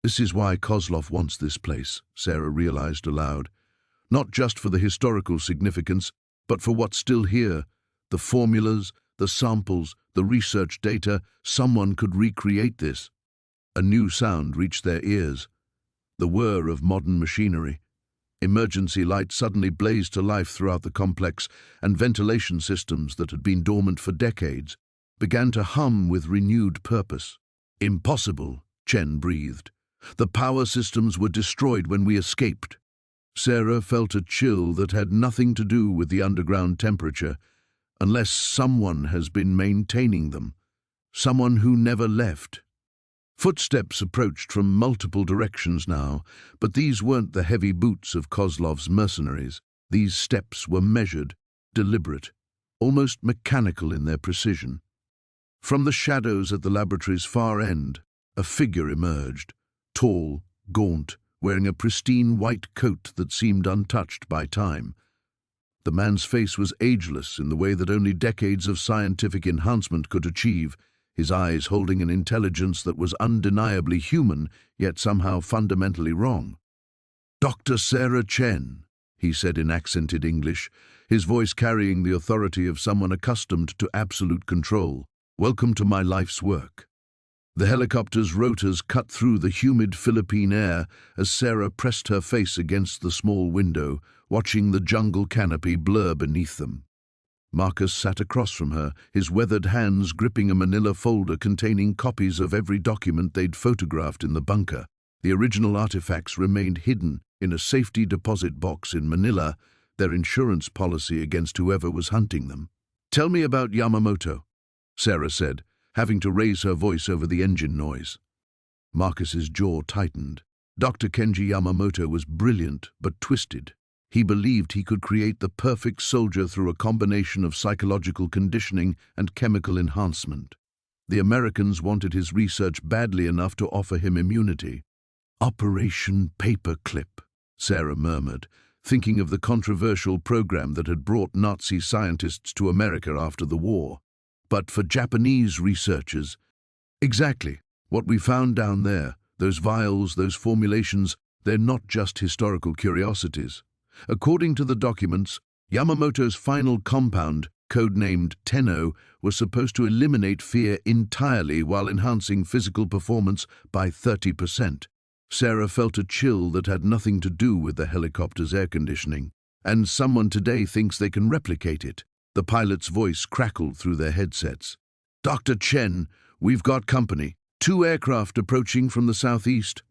"This is why Kozlov wants this place," Sarah realized aloud. "Not just for the historical significance, but for what's still here. The formulas, the samples, the research data. Someone could recreate this." A new sound reached their ears, the whir of modern machinery. Emergency lights suddenly blazed to life throughout the complex, and ventilation systems that had been dormant for decades began to hum with renewed purpose. "Impossible," Chen breathed. "The power systems were destroyed when we escaped." Sarah felt a chill that had nothing to do with the underground temperature, unless someone has been maintaining them, someone who never left. Footsteps approached from multiple directions now, but these weren't the heavy boots of Kozlov's mercenaries. These steps were measured, deliberate, almost mechanical in their precision. From the shadows at the laboratory's far end, a figure emerged, tall, gaunt, wearing a pristine white coat that seemed untouched by time. The man's face was ageless in the way that only decades of scientific enhancement could achieve, his eyes holding an intelligence that was undeniably human, yet somehow fundamentally wrong. "Dr. Sarah Chen," he said in accented English, his voice carrying the authority of someone accustomed to absolute control. "Welcome to my life's work." The helicopter's rotors cut through the humid Philippine air as Sarah pressed her face against the small window, watching the jungle canopy blur beneath them. Marcus sat across from her, his weathered hands gripping a manila folder containing copies of every document they'd photographed in the bunker. The original artifacts remained hidden in a safety deposit box in Manila, their insurance policy against whoever was hunting them. "Tell me about Yamamoto," Sarah said, having to raise her voice over the engine noise. Marcus's jaw tightened. Dr. Kenji Yamamoto was brilliant but twisted. He believed he could create the perfect soldier through a combination of psychological conditioning and chemical enhancement. The Americans wanted his research badly enough to offer him immunity. "Operation Paperclip," Sarah murmured, thinking of the controversial program that had brought Nazi scientists to America after the war. "But for Japanese researchers—" "Exactly. What we found down there, those vials, those formulations, they're not just historical curiosities. According to the documents, Yamamoto's final compound, codenamed Tenno, was supposed to eliminate fear entirely while enhancing physical performance by 30%. Sarah felt a chill that had nothing to do with the helicopter's air conditioning. "And someone today thinks they can replicate it." The pilot's voice crackled through their headsets. "Dr. Chen, we've got company. 2 aircraft approaching from the southeast."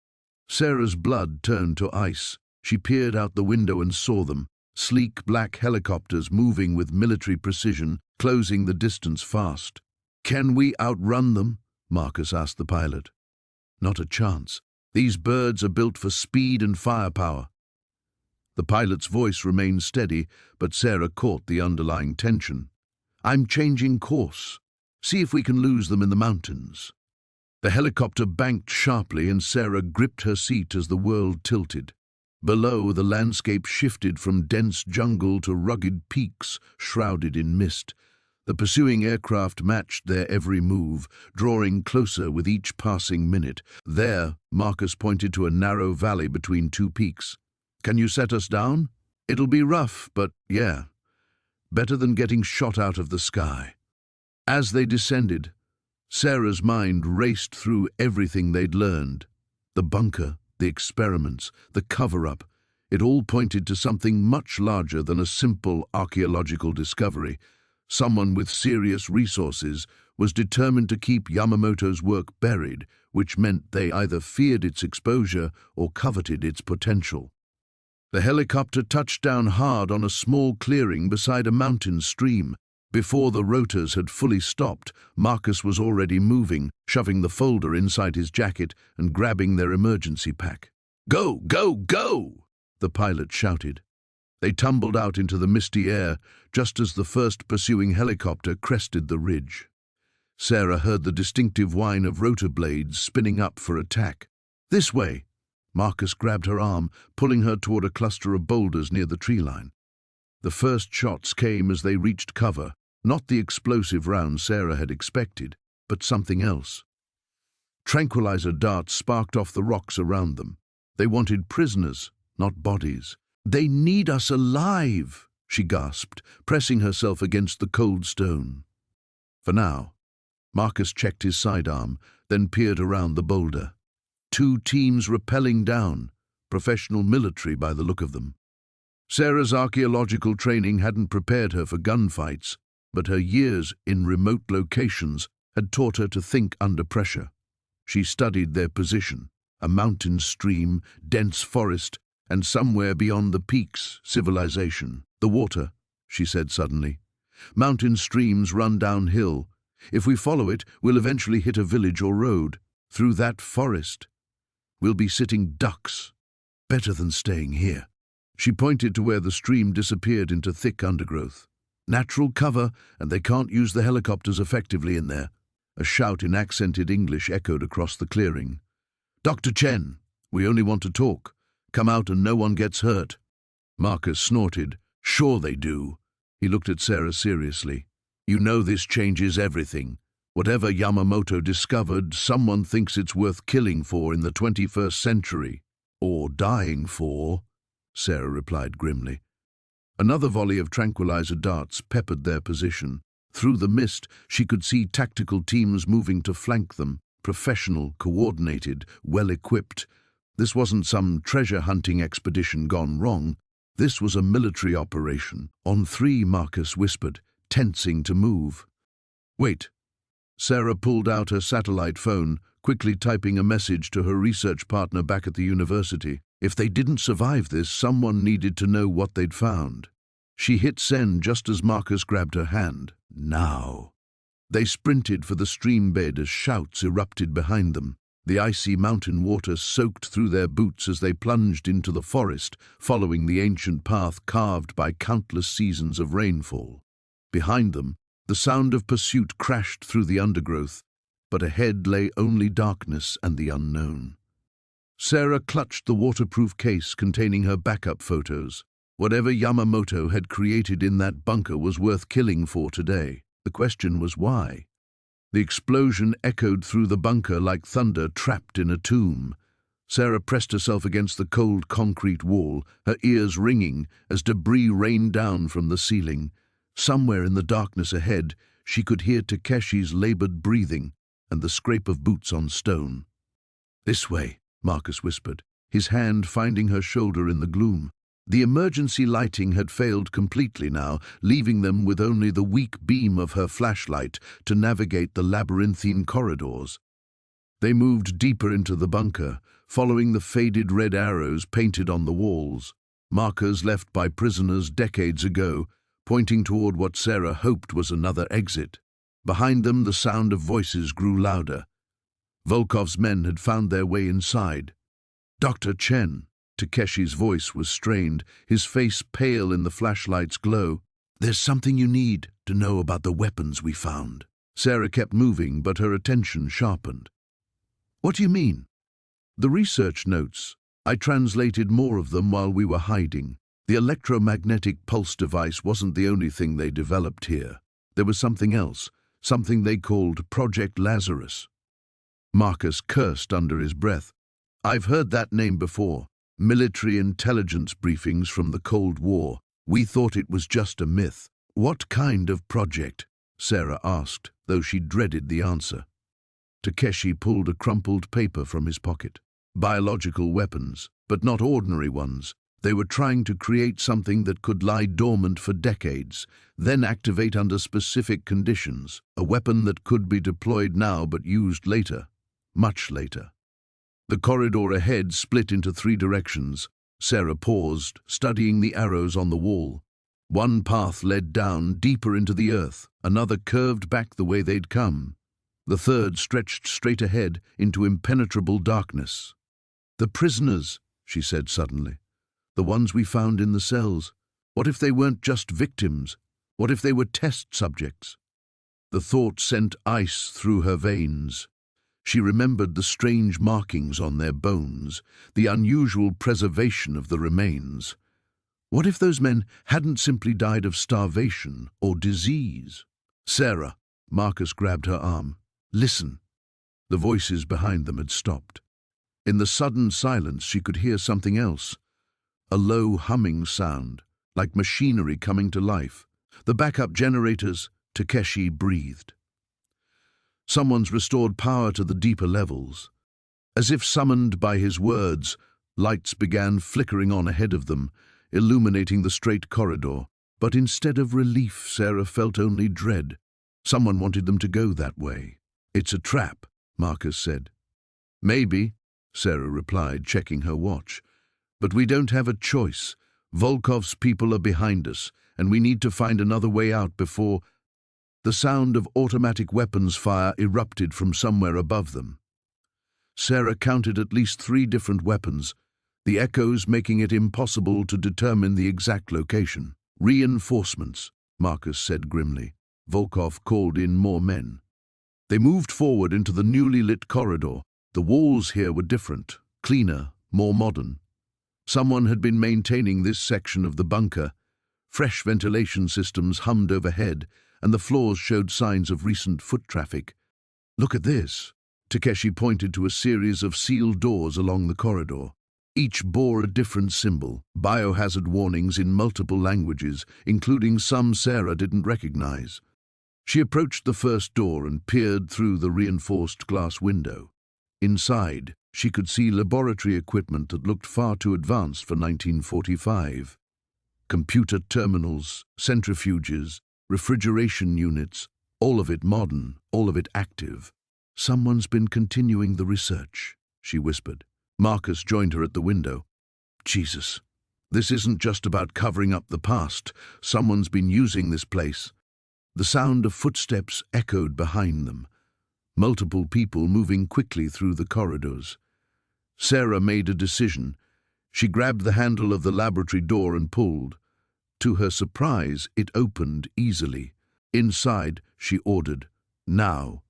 Sarah's blood turned to ice. She peered out the window and saw them, sleek black helicopters moving with military precision, closing the distance fast. "Can we outrun them?" Marcus asked the pilot. "Not a chance. These birds are built for speed and firepower." The pilot's voice remained steady, but Sarah caught the underlying tension. "I'm changing course. See if we can lose them in the mountains." The helicopter banked sharply and Sarah gripped her seat as the world tilted. Below, the landscape shifted from dense jungle to rugged peaks shrouded in mist. The pursuing aircraft matched their every move, drawing closer with each passing minute. There, Marcus pointed to a narrow valley between 2 peaks. "Can you set us down? It'll be rough, but yeah, better than getting shot out of the sky." As they descended, Sarah's mind raced through everything they'd learned. The bunker, the experiments, the cover-up, it all pointed to something much larger than a simple archaeological discovery. Someone with serious resources was determined to keep Yamamoto's work buried, which meant they either feared its exposure or coveted its potential. The helicopter touched down hard on a small clearing beside a mountain stream. Before the rotors had fully stopped, Marcus was already moving, shoving the folder inside his jacket and grabbing their emergency pack. "Go, go, go!" the pilot shouted. They tumbled out into the misty air just as the first pursuing helicopter crested the ridge. Sarah heard the distinctive whine of rotor blades spinning up for attack. "This way!" Marcus grabbed her arm, pulling her toward a cluster of boulders near the tree line. The first shots came as they reached cover, not the explosive round Sarah had expected, but something else. Tranquilizer darts sparked off the rocks around them. They wanted prisoners, not bodies. "They need us alive," she gasped, pressing herself against the cold stone. For now, Marcus checked his sidearm, then peered around the boulder. 2 teams rappelling down, professional military by the look of them. Sarah's archaeological training hadn't prepared her for gunfights, but her years in remote locations had taught her to think under pressure. She studied their position, a mountain stream, dense forest, and somewhere beyond the peaks, civilization. "The water," she said suddenly. "Mountain streams run downhill. If we follow it, we'll eventually hit a village or road. Through that forest. We'll be sitting ducks. Better than staying here." She pointed to where the stream disappeared into thick undergrowth. "Natural cover, and they can't use the helicopters effectively in there." A shout in accented English echoed across the clearing. "Dr. Chen, we only want to talk. Come out and no one gets hurt." Marcus snorted. "Sure they do." He looked at Sarah seriously. "You know this changes everything. Whatever Yamamoto discovered, someone thinks it's worth killing for in the 21st century. Or dying for," Sarah replied grimly. Another volley of tranquilizer darts peppered their position. Through the mist, she could see tactical teams moving to flank them, professional, coordinated, well-equipped. This wasn't some treasure-hunting expedition gone wrong. This was a military operation. "On 3, Marcus whispered, tensing to move. "Wait." Sarah pulled out her satellite phone, quickly typing a message to her research partner back at the university. If they didn't survive this, someone needed to know what they'd found. She hit send just as Marcus grabbed her hand. "Now." They sprinted for the stream bed as shouts erupted behind them. The icy mountain water soaked through their boots as they plunged into the forest, following the ancient path carved by countless seasons of rainfall. Behind them, the sound of pursuit crashed through the undergrowth, but ahead lay only darkness and the unknown. Sarah clutched the waterproof case containing her backup photos. Whatever Yamamoto had created in that bunker was worth killing for today. The question was why. The explosion echoed through the bunker like thunder trapped in a tomb. Sarah pressed herself against the cold concrete wall, her ears ringing as debris rained down from the ceiling. Somewhere in the darkness ahead, she could hear Takeshi's labored breathing and the scrape of boots on stone. "This way," Marcus whispered, his hand finding her shoulder in the gloom. The emergency lighting had failed completely now, leaving them with only the weak beam of her flashlight to navigate the labyrinthine corridors. They moved deeper into the bunker, following the faded red arrows painted on the walls, markers left by prisoners decades ago, pointing toward what Sarah hoped was another exit. Behind them, the sound of voices grew louder. Volkov's men had found their way inside. "Dr. Chen." Takeshi's voice was strained, his face pale in the flashlight's glow. "There's something you need to know about the weapons we found." Sarah kept moving, but her attention sharpened. "What do you mean?" "The research notes. I translated more of them while we were hiding. The electromagnetic pulse device wasn't the only thing they developed here. There was something else, something they called Project Lazarus." Marcus cursed under his breath. "I've heard that name before. Military intelligence briefings from the Cold War. We thought it was just a myth." "What kind of project?" Sarah asked, though she dreaded the answer. Takeshi pulled a crumpled paper from his pocket. "Biological weapons, but not ordinary ones. They were trying to create something that could lie dormant for decades, then activate under specific conditions, a weapon that could be deployed now but used later, much later. The corridor ahead split into 3 directions. Sarah paused, studying the arrows on the wall. One path led down, deeper into the earth, another curved back the way they'd come. The third stretched straight ahead into impenetrable darkness. "The prisoners," she said suddenly. "The ones we found in the cells. What if they weren't just victims? What if they were test subjects?" The thought sent ice through her veins. She remembered the strange markings on their bones, the unusual preservation of the remains. What if those men hadn't simply died of starvation or disease? "Sarah," Marcus grabbed her arm. "Listen." The voices behind them had stopped. In the sudden silence she could hear something else. A low humming sound, like machinery coming to life. "The backup generators," Takeshi breathed. "Someone's restored power to the deeper levels." As if summoned by his words, lights began flickering on ahead of them, illuminating the straight corridor. But instead of relief, Sarah felt only dread. Someone wanted them to go that way. "It's a trap," Marcus said. "Maybe," Sarah replied, checking her watch. "But we don't have a choice. Volkov's people are behind us, and we need to find another way out before—" The sound of automatic weapons fire erupted from somewhere above them. Sarah counted at least 3 different weapons, the echoes making it impossible to determine the exact location. "Reinforcements," Marcus said grimly. Volkov called in more men. They moved forward into the newly lit corridor. The walls here were different, cleaner, more modern. Someone had been maintaining this section of the bunker. Fresh ventilation systems hummed overhead, and the floors showed signs of recent foot traffic. "Look at this." Takeshi pointed to a series of sealed doors along the corridor. Each bore a different symbol, biohazard warnings in multiple languages, including some Sarah didn't recognize. She approached the first door and peered through the reinforced glass window. Inside, she could see laboratory equipment that looked far too advanced for 1945. Computer terminals, centrifuges, refrigeration units, all of it modern, all of it active. "Someone's been continuing the research," she whispered. Marcus joined her at the window. "Jesus, this isn't just about covering up the past. Someone's been using this place." The sound of footsteps echoed behind them, multiple people moving quickly through the corridors. Sarah made a decision. She grabbed the handle of the laboratory door and pulled. To her surprise, it opened easily. "Inside," she ordered. "Now."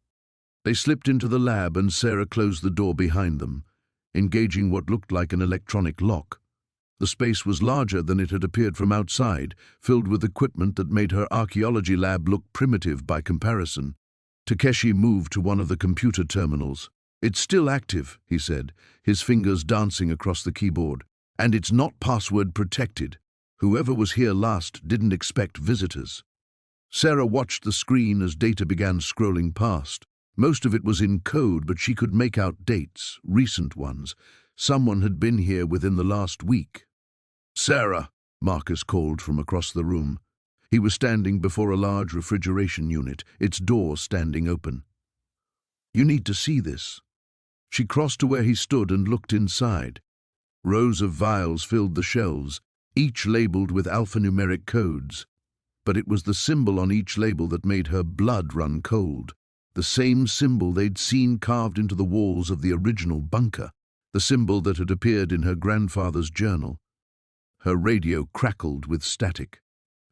They slipped into the lab and Sarah closed the door behind them, engaging what looked like an electronic lock. The space was larger than it had appeared from outside, filled with equipment that made her archaeology lab look primitive by comparison. Takeshi moved to one of the computer terminals. "It's still active," he said, his fingers dancing across the keyboard. "And it's not password protected. Whoever was here last didn't expect visitors." Sarah watched the screen as data began scrolling past. Most of it was in code, but she could make out dates, recent ones. Someone had been here within the last week. "Sarah," Marcus called from across the room. He was standing before a large refrigeration unit, its door standing open. "You need to see this." She crossed to where he stood and looked inside. Rows of vials filled the shelves, each labeled with alphanumeric codes. But it was the symbol on each label that made her blood run cold. The same symbol they'd seen carved into the walls of the original bunker, the symbol that had appeared in her grandfather's journal. Her radio crackled with static.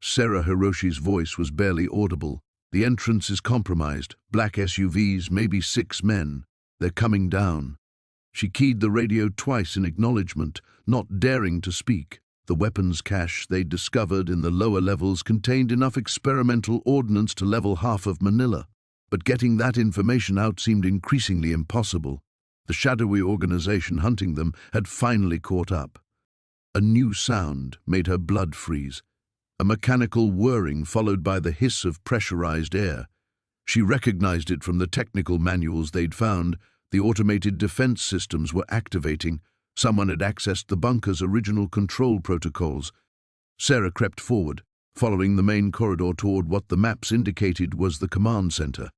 Sarah Hiroshi's voice was barely audible. "The entrance is compromised. Black SUVs, maybe 6 men. They're coming down." She keyed the radio twice in acknowledgement, not daring to speak. The weapons cache they'd discovered in the lower levels contained enough experimental ordnance to level half of Manila. But getting that information out seemed increasingly impossible. The shadowy organization hunting them had finally caught up. A new sound made her blood freeze. A mechanical whirring followed by the hiss of pressurized air. She recognized it from the technical manuals they'd found. The automated defense systems were activating. Someone had accessed the bunker's original control protocols. Sarah crept forward, following the main corridor toward what the maps indicated was the command center.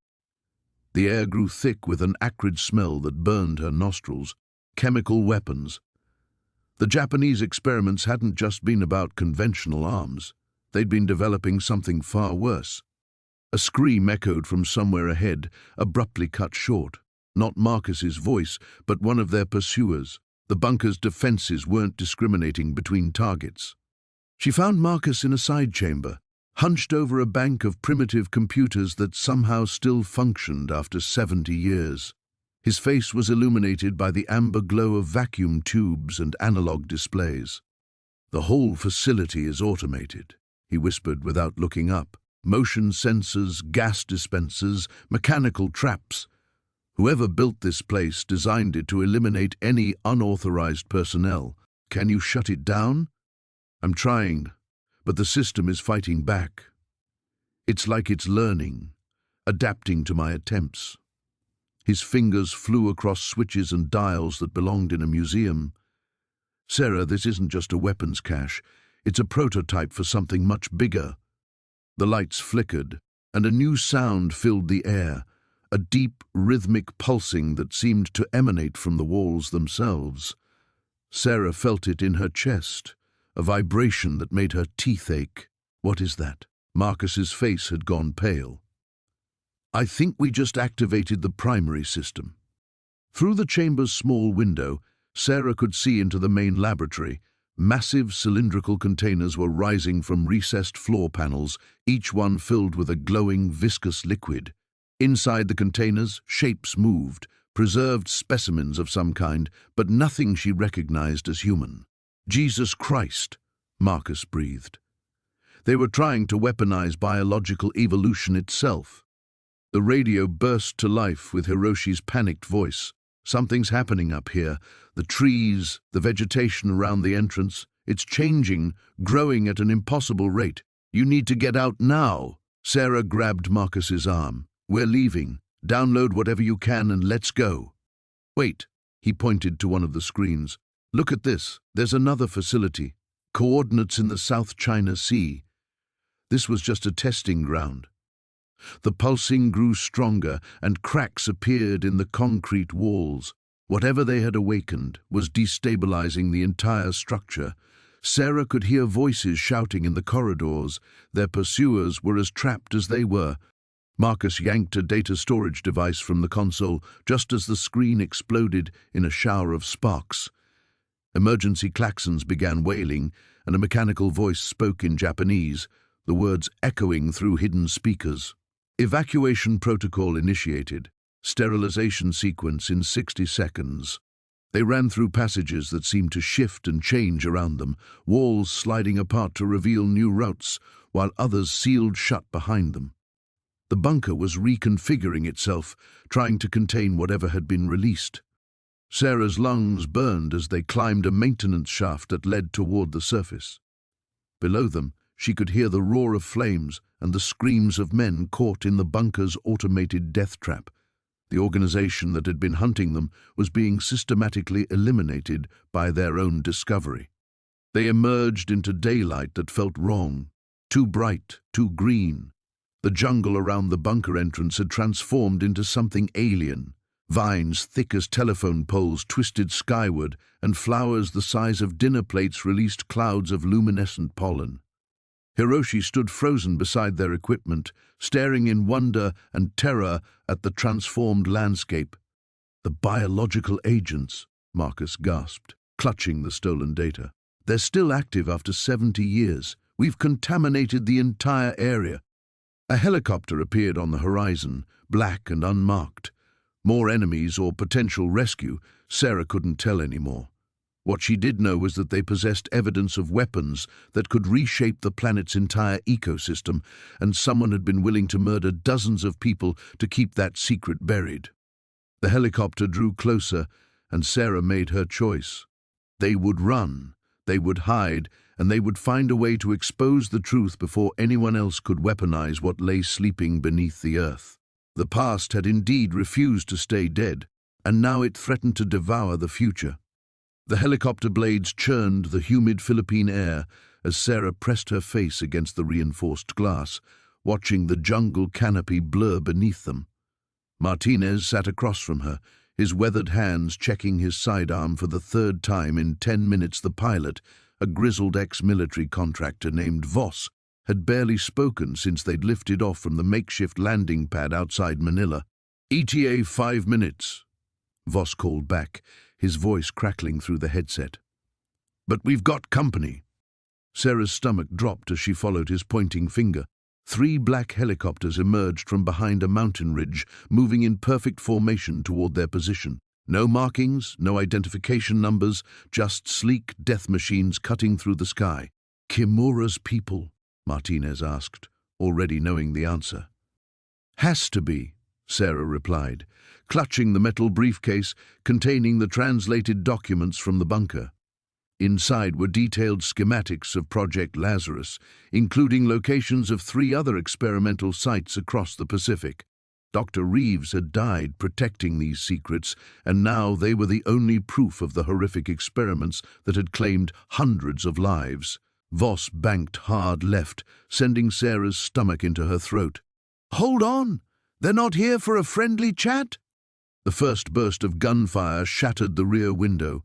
The air grew thick with an acrid smell that burned her nostrils. Chemical weapons. The Japanese experiments hadn't just been about conventional arms. They'd been developing something far worse. A scream echoed from somewhere ahead, abruptly cut short. Not Marcus's voice, but one of their pursuers. The bunker's defenses weren't discriminating between targets. She found Marcus in a side chamber, hunched over a bank of primitive computers that somehow still functioned after 70 years. His face was illuminated by the amber glow of vacuum tubes and analog displays. "The whole facility is automated," he whispered without looking up. "Motion sensors, gas dispensers, mechanical traps. Whoever built this place designed it to eliminate any unauthorized personnel. Can you shut it down?" "I'm trying, but the system is fighting back. It's like it's learning, adapting to my attempts." His fingers flew across switches and dials that belonged in a museum. "Sarah, this isn't just a weapons cache. It's a prototype for something much bigger." The lights flickered, and a new sound filled the air, a deep, rhythmic pulsing that seemed to emanate from the walls themselves. Sarah felt it in her chest, a vibration that made her teeth ache. "What is that?" Marcus's face had gone pale. "I think we just activated the primary system." Through the chamber's small window, Sarah could see into the main laboratory. Massive cylindrical containers were rising from recessed floor panels, each one filled with a glowing, viscous liquid. Inside the containers, shapes moved, preserved specimens of some kind, but nothing she recognized as human. "Jesus Christ," Marcus breathed. They were trying to weaponize biological evolution itself. The radio burst to life with Hiroshi's panicked voice. "Something's happening up here. The trees, the vegetation around the entrance, it's changing, growing at an impossible rate. You need to get out now." Sarah grabbed Marcus's arm. "We're leaving. Download whatever you can and let's go." "Wait," he pointed to one of the screens. "Look at this. There's another facility. Coordinates in the South China Sea. This was just a testing ground." The pulsing grew stronger, and cracks appeared in the concrete walls. Whatever they had awakened was destabilizing the entire structure. Sarah could hear voices shouting in the corridors. Their pursuers were as trapped as they were. Marcus yanked a data storage device from the console just as the screen exploded in a shower of sparks. Emergency klaxons began wailing, and a mechanical voice spoke in Japanese, the words echoing through hidden speakers. "Evacuation protocol initiated. Sterilization sequence in 60 seconds. They ran through passages that seemed to shift and change around them, walls sliding apart to reveal new routes, while others sealed shut behind them. The bunker was reconfiguring itself, trying to contain whatever had been released. Sarah's lungs burned as they climbed a maintenance shaft that led toward the surface. Below them, she could hear the roar of flames and the screams of men caught in the bunker's automated death trap. The organization that had been hunting them was being systematically eliminated by their own discovery. They emerged into daylight that felt wrong, too bright, too green. The jungle around the bunker entrance had transformed into something alien. Vines thick as telephone poles twisted skyward, and flowers the size of dinner plates released clouds of luminescent pollen. Hiroshi stood frozen beside their equipment, staring in wonder and terror at the transformed landscape. "The biological agents," Marcus gasped, clutching the stolen data. "They're still active after 70 years. We've contaminated the entire area." A helicopter appeared on the horizon, black and unmarked. More enemies or potential rescue, Sarah couldn't tell anymore. What she did know was that they possessed evidence of weapons that could reshape the planet's entire ecosystem, and someone had been willing to murder dozens of people to keep that secret buried. The helicopter drew closer, and Sarah made her choice. They would run, they would hide, and they would find a way to expose the truth before anyone else could weaponize what lay sleeping beneath the earth. The past had indeed refused to stay dead, and now it threatened to devour the future. The helicopter blades churned the humid Philippine air as Sarah pressed her face against the reinforced glass, watching the jungle canopy blur beneath them. Martinez sat across from her, his weathered hands checking his sidearm for the third time in 10 minutes. The pilot, a grizzled ex-military contractor named Voss, had barely spoken since they'd lifted off from the makeshift landing pad outside Manila. "ETA 5 minutes, Voss called back, his voice crackling through the headset. "But we've got company." Sarah's stomach dropped as she followed his pointing finger. 3 black helicopters emerged from behind a mountain ridge, moving in perfect formation toward their position. No markings, no identification numbers, just sleek death machines cutting through the sky. "Kimura's people?" Martinez asked, already knowing the answer. "Has to be," Sarah replied, clutching the metal briefcase containing the translated documents from the bunker. Inside were detailed schematics of Project Lazarus, including locations of 3 other experimental sites across the Pacific. Dr. Reeves had died protecting these secrets, and now they were the only proof of the horrific experiments that had claimed hundreds of lives. Voss banked hard left, sending Sarah's stomach into her throat. "Hold on! They're not here for a friendly chat?" The first burst of gunfire shattered the rear window.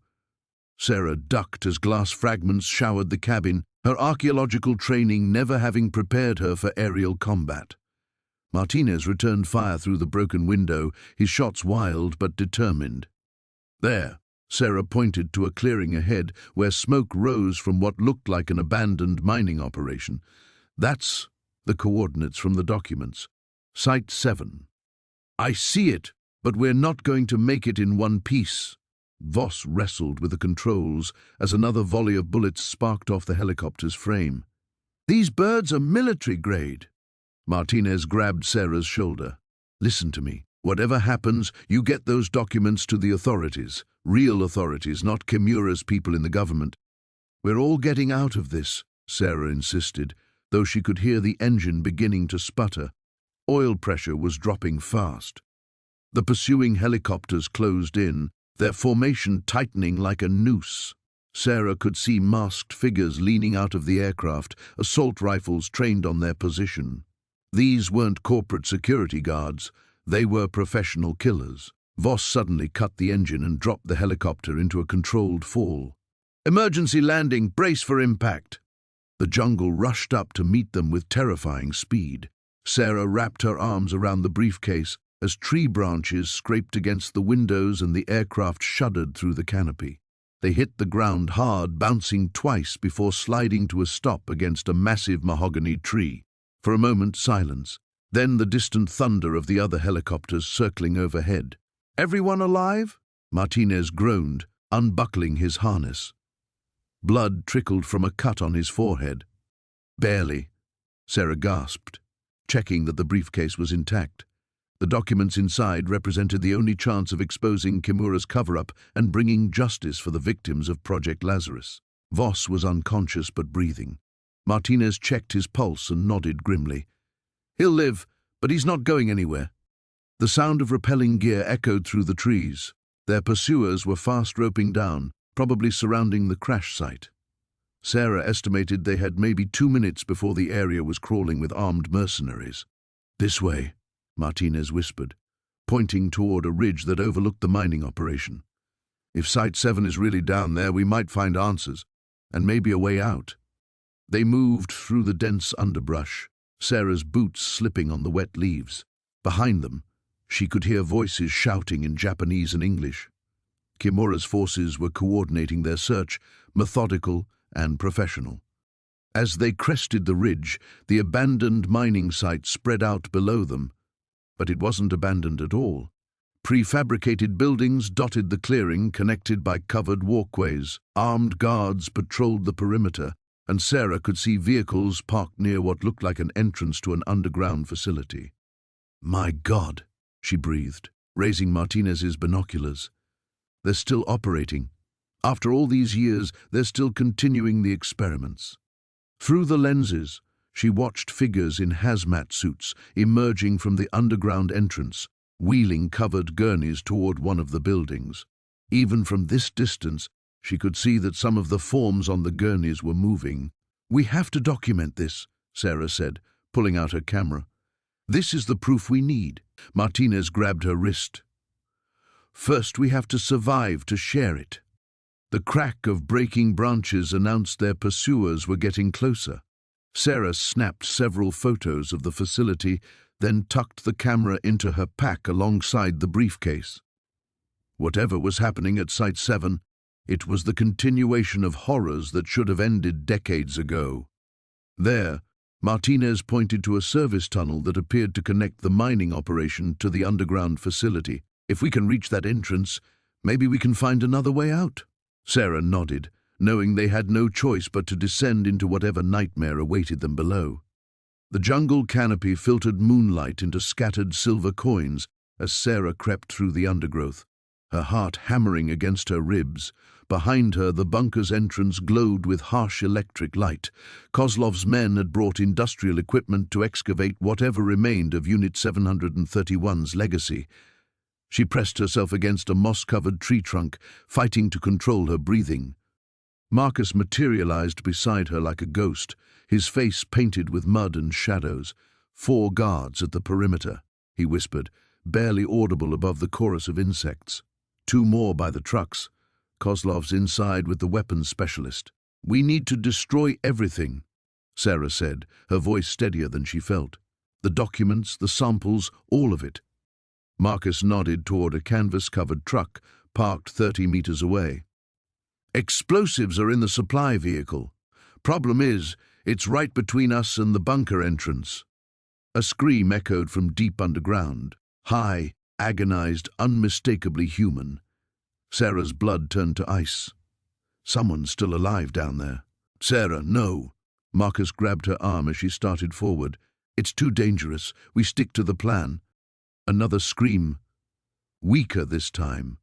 Sarah ducked as glass fragments showered the cabin, her archaeological training never having prepared her for aerial combat. Martinez returned fire through the broken window, his shots wild but determined. "There," Sarah pointed to a clearing ahead where smoke rose from what looked like an abandoned mining operation. "That's the coordinates from the documents. Site 7. "I see it, but we're not going to make it in one piece." Voss wrestled with the controls as another volley of bullets sparked off the helicopter's frame. "These birds are military grade." Martinez grabbed Sarah's shoulder. "Listen to me. Whatever happens, you get those documents to the authorities. Real authorities, not Kimura's people in the government." "We're all getting out of this," Sarah insisted, though she could hear the engine beginning to sputter. Oil pressure was dropping fast. The pursuing helicopters closed in, their formation tightening like a noose. Sarah could see masked figures leaning out of the aircraft, assault rifles trained on their position. These weren't corporate security guards, they were professional killers. Voss suddenly cut the engine and dropped the helicopter into a controlled fall. "Emergency landing, brace for impact." The jungle rushed up to meet them with terrifying speed. Sarah wrapped her arms around the briefcase as tree branches scraped against the windows and the aircraft shuddered through the canopy. They hit the ground hard, bouncing twice before sliding to a stop against a massive mahogany tree. For a moment, silence. Then the distant thunder of the other helicopters circling overhead. "Everyone alive?" Martinez groaned, unbuckling his harness. Blood trickled from a cut on his forehead. "Barely," Sarah gasped, checking that the briefcase was intact. The documents inside represented the only chance of exposing Kimura's cover-up and bringing justice for the victims of Project Lazarus. Voss was unconscious but breathing. Martinez checked his pulse and nodded grimly. "He'll live, but he's not going anywhere." The sound of rappelling gear echoed through the trees. Their pursuers were fast roping down, probably surrounding the crash site. Sarah estimated they had maybe 2 minutes before the area was crawling with armed mercenaries. "This way," Martinez whispered, pointing toward a ridge that overlooked the mining operation. "If Site 7 is really down there, we might find answers, and maybe a way out." They moved through the dense underbrush, Sarah's boots slipping on the wet leaves. Behind them, she could hear voices shouting in Japanese and English. Kimura's forces were coordinating their search, methodical and professional. As they crested the ridge, the abandoned mining site spread out below them. But it wasn't abandoned at all. Prefabricated buildings dotted the clearing, connected by covered walkways. Armed guards patrolled the perimeter, and Sarah could see vehicles parked near what looked like an entrance to an underground facility. "My God," she breathed, raising Martinez's binoculars. "They're still operating. After all these years, they're still continuing the experiments." Through the lenses, she watched figures in hazmat suits emerging from the underground entrance, wheeling covered gurneys toward one of the buildings. Even from this distance, She could see that some of the forms on the gurneys were moving. "We have to document this," Sarah said, pulling out her camera. "This is the proof we need." Martinez grabbed her wrist. "First, we have to survive to share it." The crack of breaking branches announced their pursuers were getting closer. Sarah snapped several photos of the facility, then tucked the camera into her pack alongside the briefcase. Whatever was happening at Site 7, it was the continuation of horrors that should have ended decades ago. There, Martinez pointed to a service tunnel that appeared to connect the mining operation to the underground facility. "If we can reach that entrance, maybe we can find another way out." Sarah nodded, knowing they had no choice but to descend into whatever nightmare awaited them below. The jungle canopy filtered moonlight into scattered silver coins as Sarah crept through the undergrowth, her heart hammering against her ribs. Behind her, the bunker's entrance glowed with harsh electric light. Kozlov's men had brought industrial equipment to excavate whatever remained of Unit 731's legacy. She pressed herself against a moss-covered tree trunk, fighting to control her breathing. Marcus materialized beside her like a ghost, his face painted with mud and shadows. "4 guards at the perimeter," he whispered, barely audible above the chorus of insects. 2 more by the trucks. Kozlov's inside with the weapons specialist. "We need to destroy everything," Sarah said, her voice steadier than she felt. "The documents, the samples, all of it." Marcus nodded toward a canvas-covered truck parked 30 meters away. "Explosives are in the supply vehicle. Problem is, it's right between us and the bunker entrance." A scream echoed from deep underground, high, agonized, unmistakably human. Sarah's blood turned to ice. Someone's still alive down there. "Sarah, no." Marcus grabbed her arm as she started forward. "It's too dangerous. We stick to the plan." Another scream, weaker this time.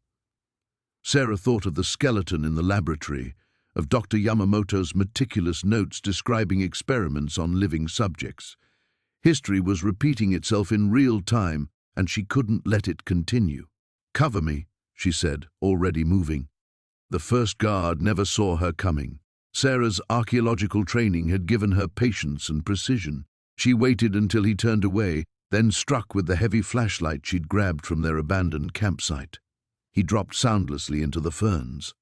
Sarah thought of the skeleton in the laboratory, of Dr. Yamamoto's meticulous notes describing experiments on living subjects. History was repeating itself in real time, and she couldn't let it continue. "Cover me," she said, already moving. The first guard never saw her coming. Sarah's archaeological training had given her patience and precision. She waited until he turned away, then struck with the heavy flashlight she'd grabbed from their abandoned campsite. He dropped soundlessly into the ferns.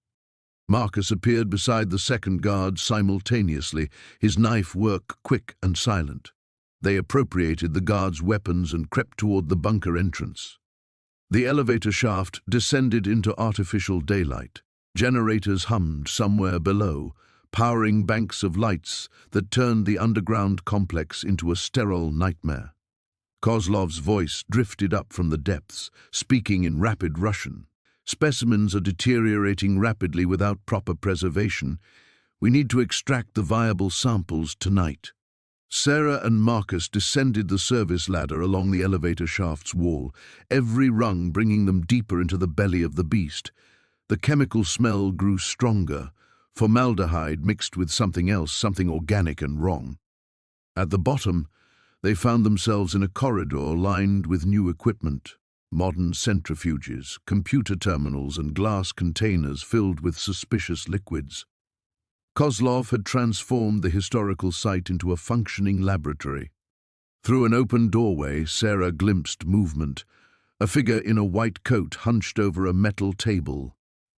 Marcus appeared beside the second guard simultaneously, his knife work quick and silent. They appropriated the guard's weapons and crept toward the bunker entrance. The elevator shaft descended into artificial daylight. Generators hummed somewhere below, powering banks of lights that turned the underground complex into a sterile nightmare. Kozlov's voice drifted up from the depths, speaking in rapid Russian. "Specimens are deteriorating rapidly without proper preservation. We need to extract the viable samples tonight." Sarah and Marcus descended the service ladder along the elevator shaft's wall, every rung bringing them deeper into the belly of the beast. The chemical smell grew stronger, formaldehyde mixed with something else, something organic and wrong. At the bottom, they found themselves in a corridor lined with new equipment. Modern centrifuges, computer terminals, and glass containers filled with suspicious liquids. Kozlov had transformed the historical site into a functioning laboratory. Through an open doorway, Sarah glimpsed movement. A figure in a white coat hunched over a metal table.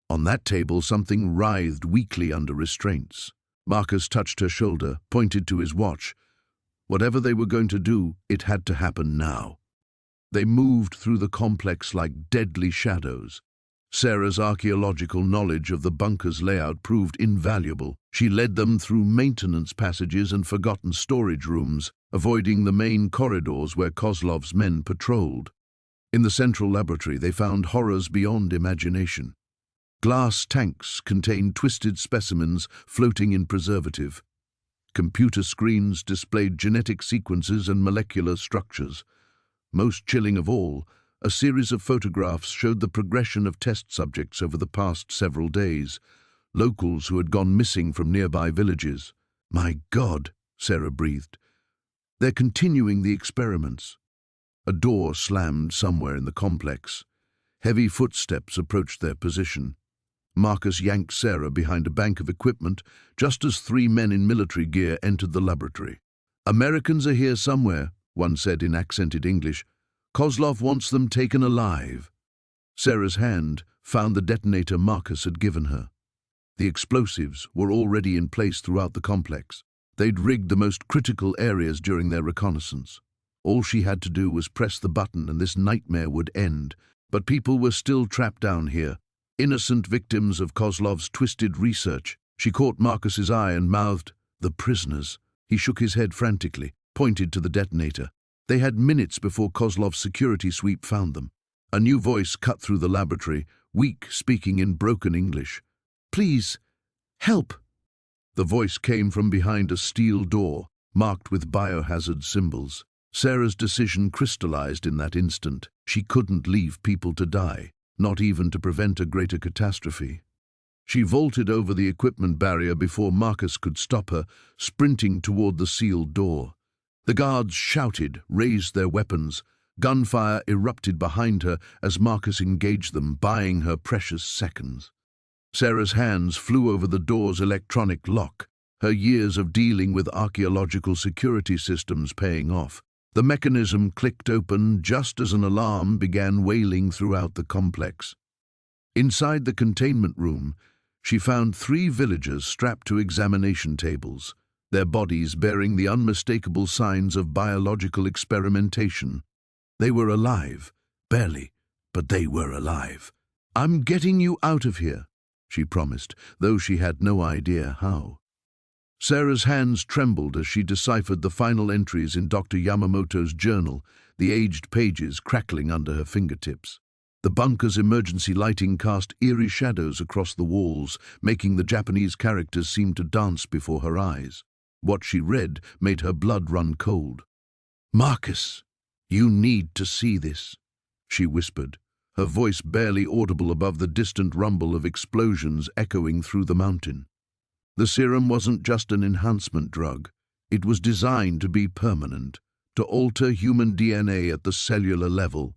On that table, something writhed weakly under restraints. Marcus touched her shoulder, pointed to his watch. Whatever they were going to do, it had to happen now. They moved through the complex like deadly shadows. Sarah's archaeological knowledge of the bunker's layout proved invaluable. She led them through maintenance passages and forgotten storage rooms, avoiding the main corridors where Kozlov's men patrolled. In the central laboratory, they found horrors beyond imagination. Glass tanks contained twisted specimens floating in preservative. Computer screens displayed genetic sequences and molecular structures. Most chilling of all, a series of photographs showed the progression of test subjects over the past several days, locals who had gone missing from nearby villages. "My God," Sarah breathed. "They're continuing the experiments." A door slammed somewhere in the complex. Heavy footsteps approached their position. Marcus yanked Sarah behind a bank of equipment just as three men in military gear entered the laboratory. "Americans are here somewhere," one said in accented English. "Kozlov wants them taken alive." Sarah's hand found the detonator Marcus had given her. The explosives were already in place throughout the complex. They'd rigged the most critical areas during their reconnaissance. All she had to do was press the button and this nightmare would end. But people were still trapped down here, innocent victims of Kozlov's twisted research. She caught Marcus's eye and mouthed, "The prisoners." He shook his head frantically, pointed to the detonator. They had minutes before Kozlov's security sweep found them. A new voice cut through the laboratory, weak, speaking in broken English. "Please, help." The voice came from behind a steel door, marked with biohazard symbols. Sarah's decision crystallized in that instant. She couldn't leave people to die, not even to prevent a greater catastrophe. She vaulted over the equipment barrier before Marcus could stop her, sprinting toward the sealed door. The guards shouted, raised their weapons. Gunfire erupted behind her as Marcus engaged them, buying her precious seconds. Sarah's hands flew over the door's electronic lock, her years of dealing with archaeological security systems paying off. The mechanism clicked open just as an alarm began wailing throughout the complex. Inside the containment room, she found three villagers strapped to examination tables, their bodies bearing the unmistakable signs of biological experimentation. They were alive, barely, but they were alive. "I'm getting you out of here," she promised, though she had no idea how. Sarah's hands trembled as she deciphered the final entries in Dr. Yamamoto's journal, the aged pages crackling under her fingertips. The bunker's emergency lighting cast eerie shadows across the walls, making the Japanese characters seem to dance before her eyes. What she read made her blood run cold. "Marcus, you need to see this," she whispered, her voice barely audible above the distant rumble of explosions echoing through the mountain. The serum wasn't just an enhancement drug. It was designed to be permanent, to alter human DNA at the cellular level.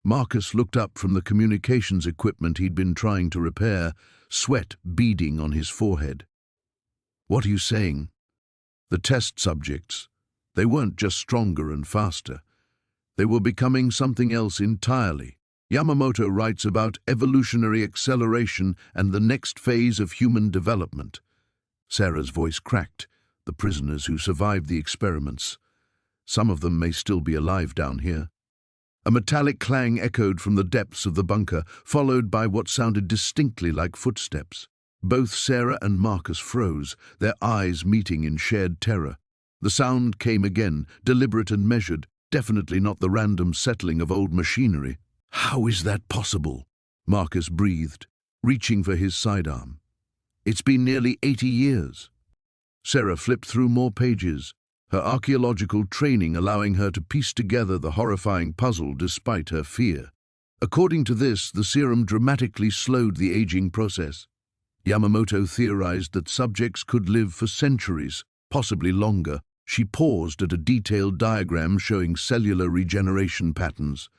Marcus looked up from the communications equipment he'd been trying to repair, sweat beading on his forehead. "What are you saying?" The test subjects, they weren't just stronger and faster. They were becoming something else entirely. Yamamoto writes about evolutionary acceleration and the next phase of human development. Sarah's voice cracked. "The prisoners who survived the experiments. Some of them may still be alive down here." A metallic clang echoed from the depths of the bunker, followed by what sounded distinctly like footsteps. Both Sarah and Marcus froze, their eyes meeting in shared terror. The sound came again, deliberate and measured, definitely not the random settling of old machinery. "How is that possible?" Marcus breathed, reaching for his sidearm. "It's been nearly 80 years. Sarah flipped through more pages, her archaeological training allowing her to piece together the horrifying puzzle despite her fear. According to this, the serum dramatically slowed the aging process. Yamamoto theorized that subjects could live for centuries, possibly longer. She paused at a detailed diagram showing cellular regeneration patterns.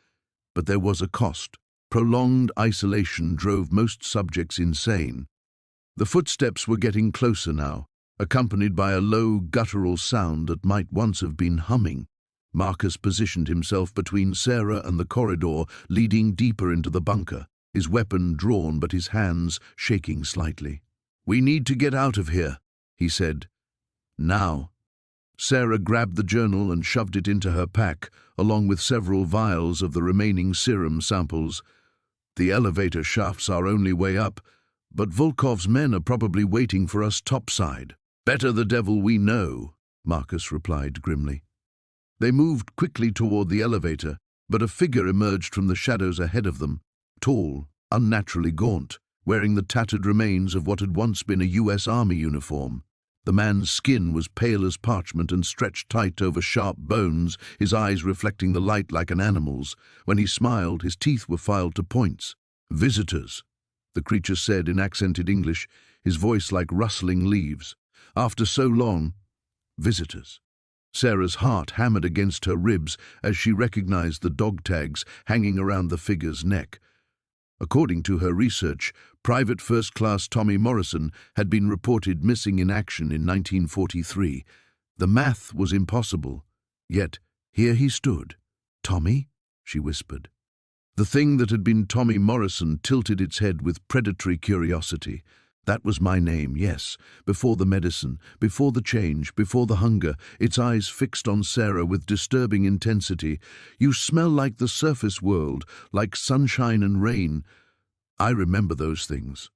But there was a cost. Prolonged isolation drove most subjects insane. The footsteps were getting closer now, accompanied by a low, guttural sound that might once have been humming. Marcus positioned himself between Sarah and the corridor, leading deeper into the bunker, his weapon drawn but his hands shaking slightly. "We need to get out of here," he said. "Now." Sarah grabbed the journal and shoved it into her pack, along with several vials of the remaining serum samples. "The elevator shaft's our only way up, but Volkov's men are probably waiting for us topside." "Better the devil we know," Marcus replied grimly. They moved quickly toward the elevator, but a figure emerged from the shadows ahead of them, tall, unnaturally gaunt, wearing the tattered remains of what had once been a U.S. Army uniform. The man's skin was pale as parchment and stretched tight over sharp bones, his eyes reflecting the light like an animal's. When he smiled, his teeth were filed to points. "Visitors," the creature said in accented English, his voice like rustling leaves. "After so long, visitors." Sarah's heart hammered against her ribs as she recognized the dog tags hanging around the figure's neck. According to her research, Private First Class Tommy Morrison had been reported missing in action in 1943. The math was impossible. Yet, here he stood. "Tommy?" she whispered. The thing that had been Tommy Morrison tilted its head with predatory curiosity. That was my name, yes. Before the medicine, before the change, before the hunger, its eyes fixed on Sarah with disturbing intensity. "You smell like the surface world, like sunshine and rain." I remember those things.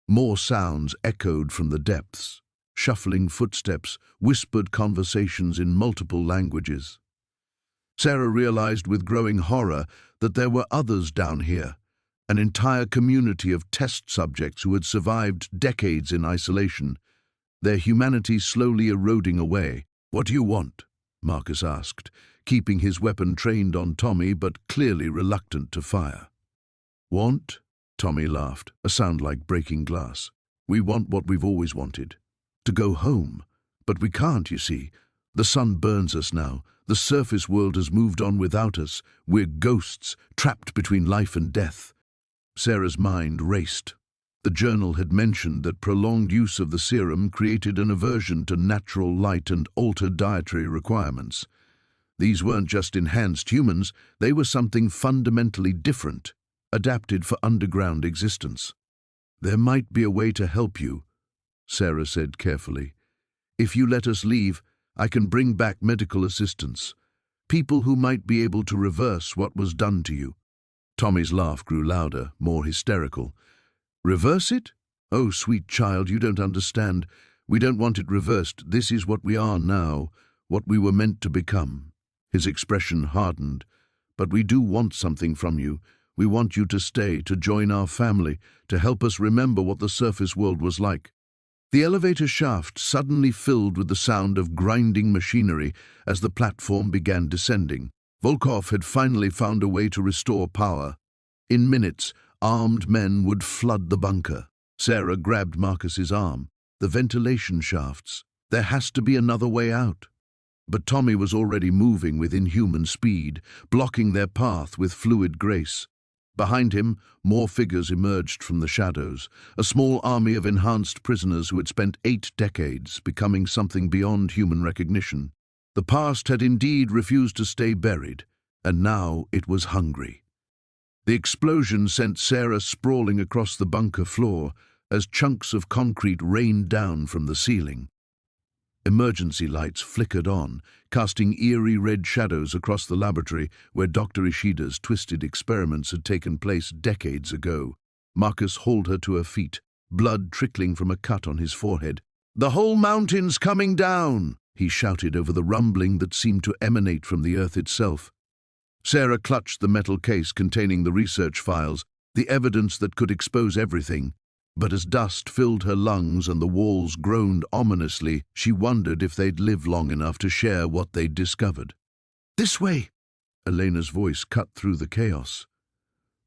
More sounds echoed from the depths. Shuffling footsteps, whispered conversations in multiple languages. Sarah realized with growing horror that there were others down here, an entire community of test subjects who had survived decades in isolation, their humanity slowly eroding away. "What do you want?" Marcus asked, keeping his weapon trained on Tommy but clearly reluctant to fire. "Want?" Tommy laughed, a sound like breaking glass. "We want what we've always wanted. To go home. But we can't, you see. The sun burns us now. The surface world has moved on without us. We're ghosts, trapped between life and death." Sarah's mind raced. The journal had mentioned that prolonged use of the serum created an aversion to natural light and altered dietary requirements. These weren't just enhanced humans, they were something fundamentally different, adapted for underground existence. "There might be a way to help you," Sarah said carefully. "If you let us leave, I can bring back medical assistance. People who might be able to reverse what was done to you." Tommy's laugh grew louder, more hysterical. "Reverse it? Oh, sweet child, you don't understand. We don't want it reversed. This is what we are now, what we were meant to become." His expression hardened. "But we do want something from you. We want you to stay, to join our family, to help us remember what the surface world was like." The elevator shaft suddenly filled with the sound of grinding machinery as the platform began descending. Volkov had finally found a way to restore power. In minutes, armed men would flood the bunker. Sarah grabbed Marcus's arm. "The ventilation shafts. There has to be another way out." But Tommy was already moving with inhuman speed, blocking their path with fluid grace. Behind him, more figures emerged from the shadows, a small army of enhanced prisoners who had spent 8 decades becoming something beyond human recognition. The past had indeed refused to stay buried, and now it was hungry. The explosion sent Sarah sprawling across the bunker floor as chunks of concrete rained down from the ceiling. Emergency lights flickered on, casting eerie red shadows across the laboratory where Dr. Ishida's twisted experiments had taken place decades ago. Marcus hauled her to her feet, blood trickling from a cut on his forehead. "The whole mountain's coming down!" he shouted over the rumbling that seemed to emanate from the earth itself. Sarah clutched the metal case containing the research files, the evidence that could expose everything. But as dust filled her lungs and the walls groaned ominously, she wondered if they'd live long enough to share what they'd discovered. "This way!" Elena's voice cut through the chaos.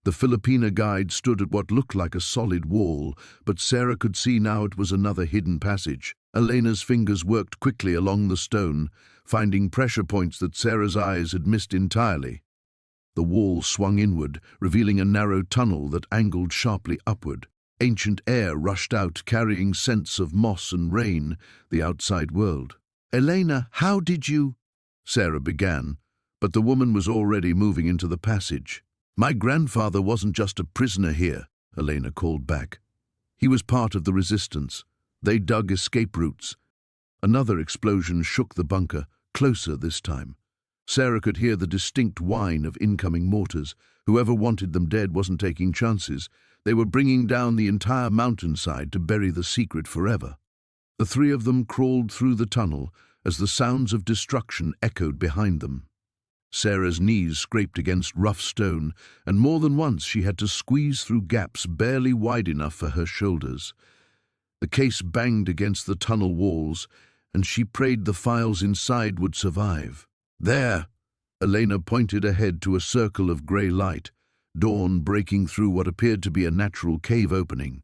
The Filipina guide stood at what looked like a solid wall, but Sarah could see now it was another hidden passage. Elena's fingers worked quickly along the stone, finding pressure points that Sarah's eyes had missed entirely. The wall swung inward, revealing a narrow tunnel that angled sharply upward. Ancient air rushed out, carrying scents of moss and rain, the outside world. "Elena, how did you—" Sarah began, but the woman was already moving into the passage. "My grandfather wasn't just a prisoner here," Elena called back. "He was part of the resistance. They dug escape routes." Another explosion shook the bunker, closer this time. Sarah could hear the distinct whine of incoming mortars. Whoever wanted them dead wasn't taking chances. They were bringing down the entire mountainside to bury the secret forever. The three of them crawled through the tunnel as the sounds of destruction echoed behind them. Sarah's knees scraped against rough stone, and more than once she had to squeeze through gaps barely wide enough for her shoulders. The case banged against the tunnel walls, and she prayed the files inside would survive. "There!" Elena pointed ahead to a circle of grey light, dawn breaking through what appeared to be a natural cave opening.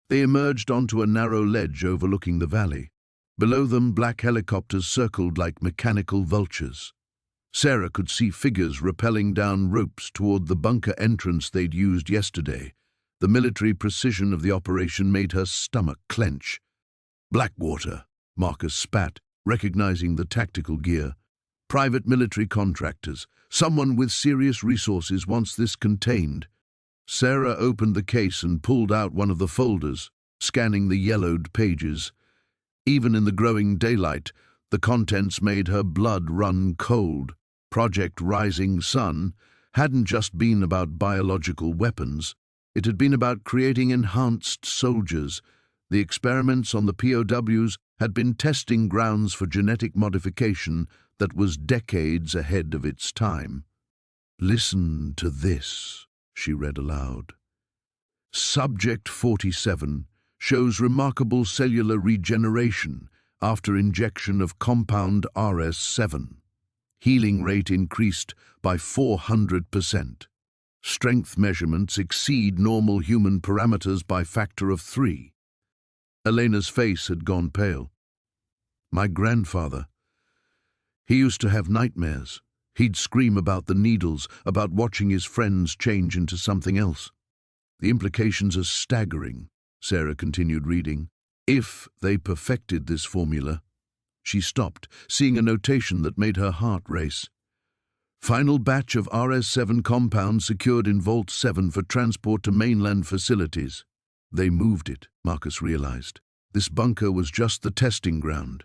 They emerged onto a narrow ledge overlooking the valley. Below them, black helicopters circled like mechanical vultures. Sarah could see figures rappelling down ropes toward the bunker entrance they'd used yesterday. The military precision of the operation made her stomach clench. Blackwater, Marcus spat, recognizing the tactical gear. Private military contractors, someone with serious resources wants this contained. Sarah opened the case and pulled out one of the folders, scanning the yellowed pages. Even in the growing daylight, the contents made her blood run cold. Project Rising Sun hadn't just been about biological weapons. It had been about creating enhanced soldiers. The experiments on the POWs had been testing grounds for genetic modification that was decades ahead of its time. "Listen to this," she read aloud. "Subject 47 shows remarkable cellular regeneration after injection of compound RS7. Healing rate increased by 400%. Strength measurements exceed normal human parameters by factor of 3. Elena's face had gone pale. "My grandfather. He used to have nightmares. He'd scream about the needles, about watching his friends change into something else. The implications are staggering," Sarah continued reading. "If they perfected this formula—" She stopped, seeing a notation that made her heart race. "Final batch of RS7 compounds secured in Vault 7 for transport to mainland facilities." They moved it, Marcus realized. This bunker was just the testing ground.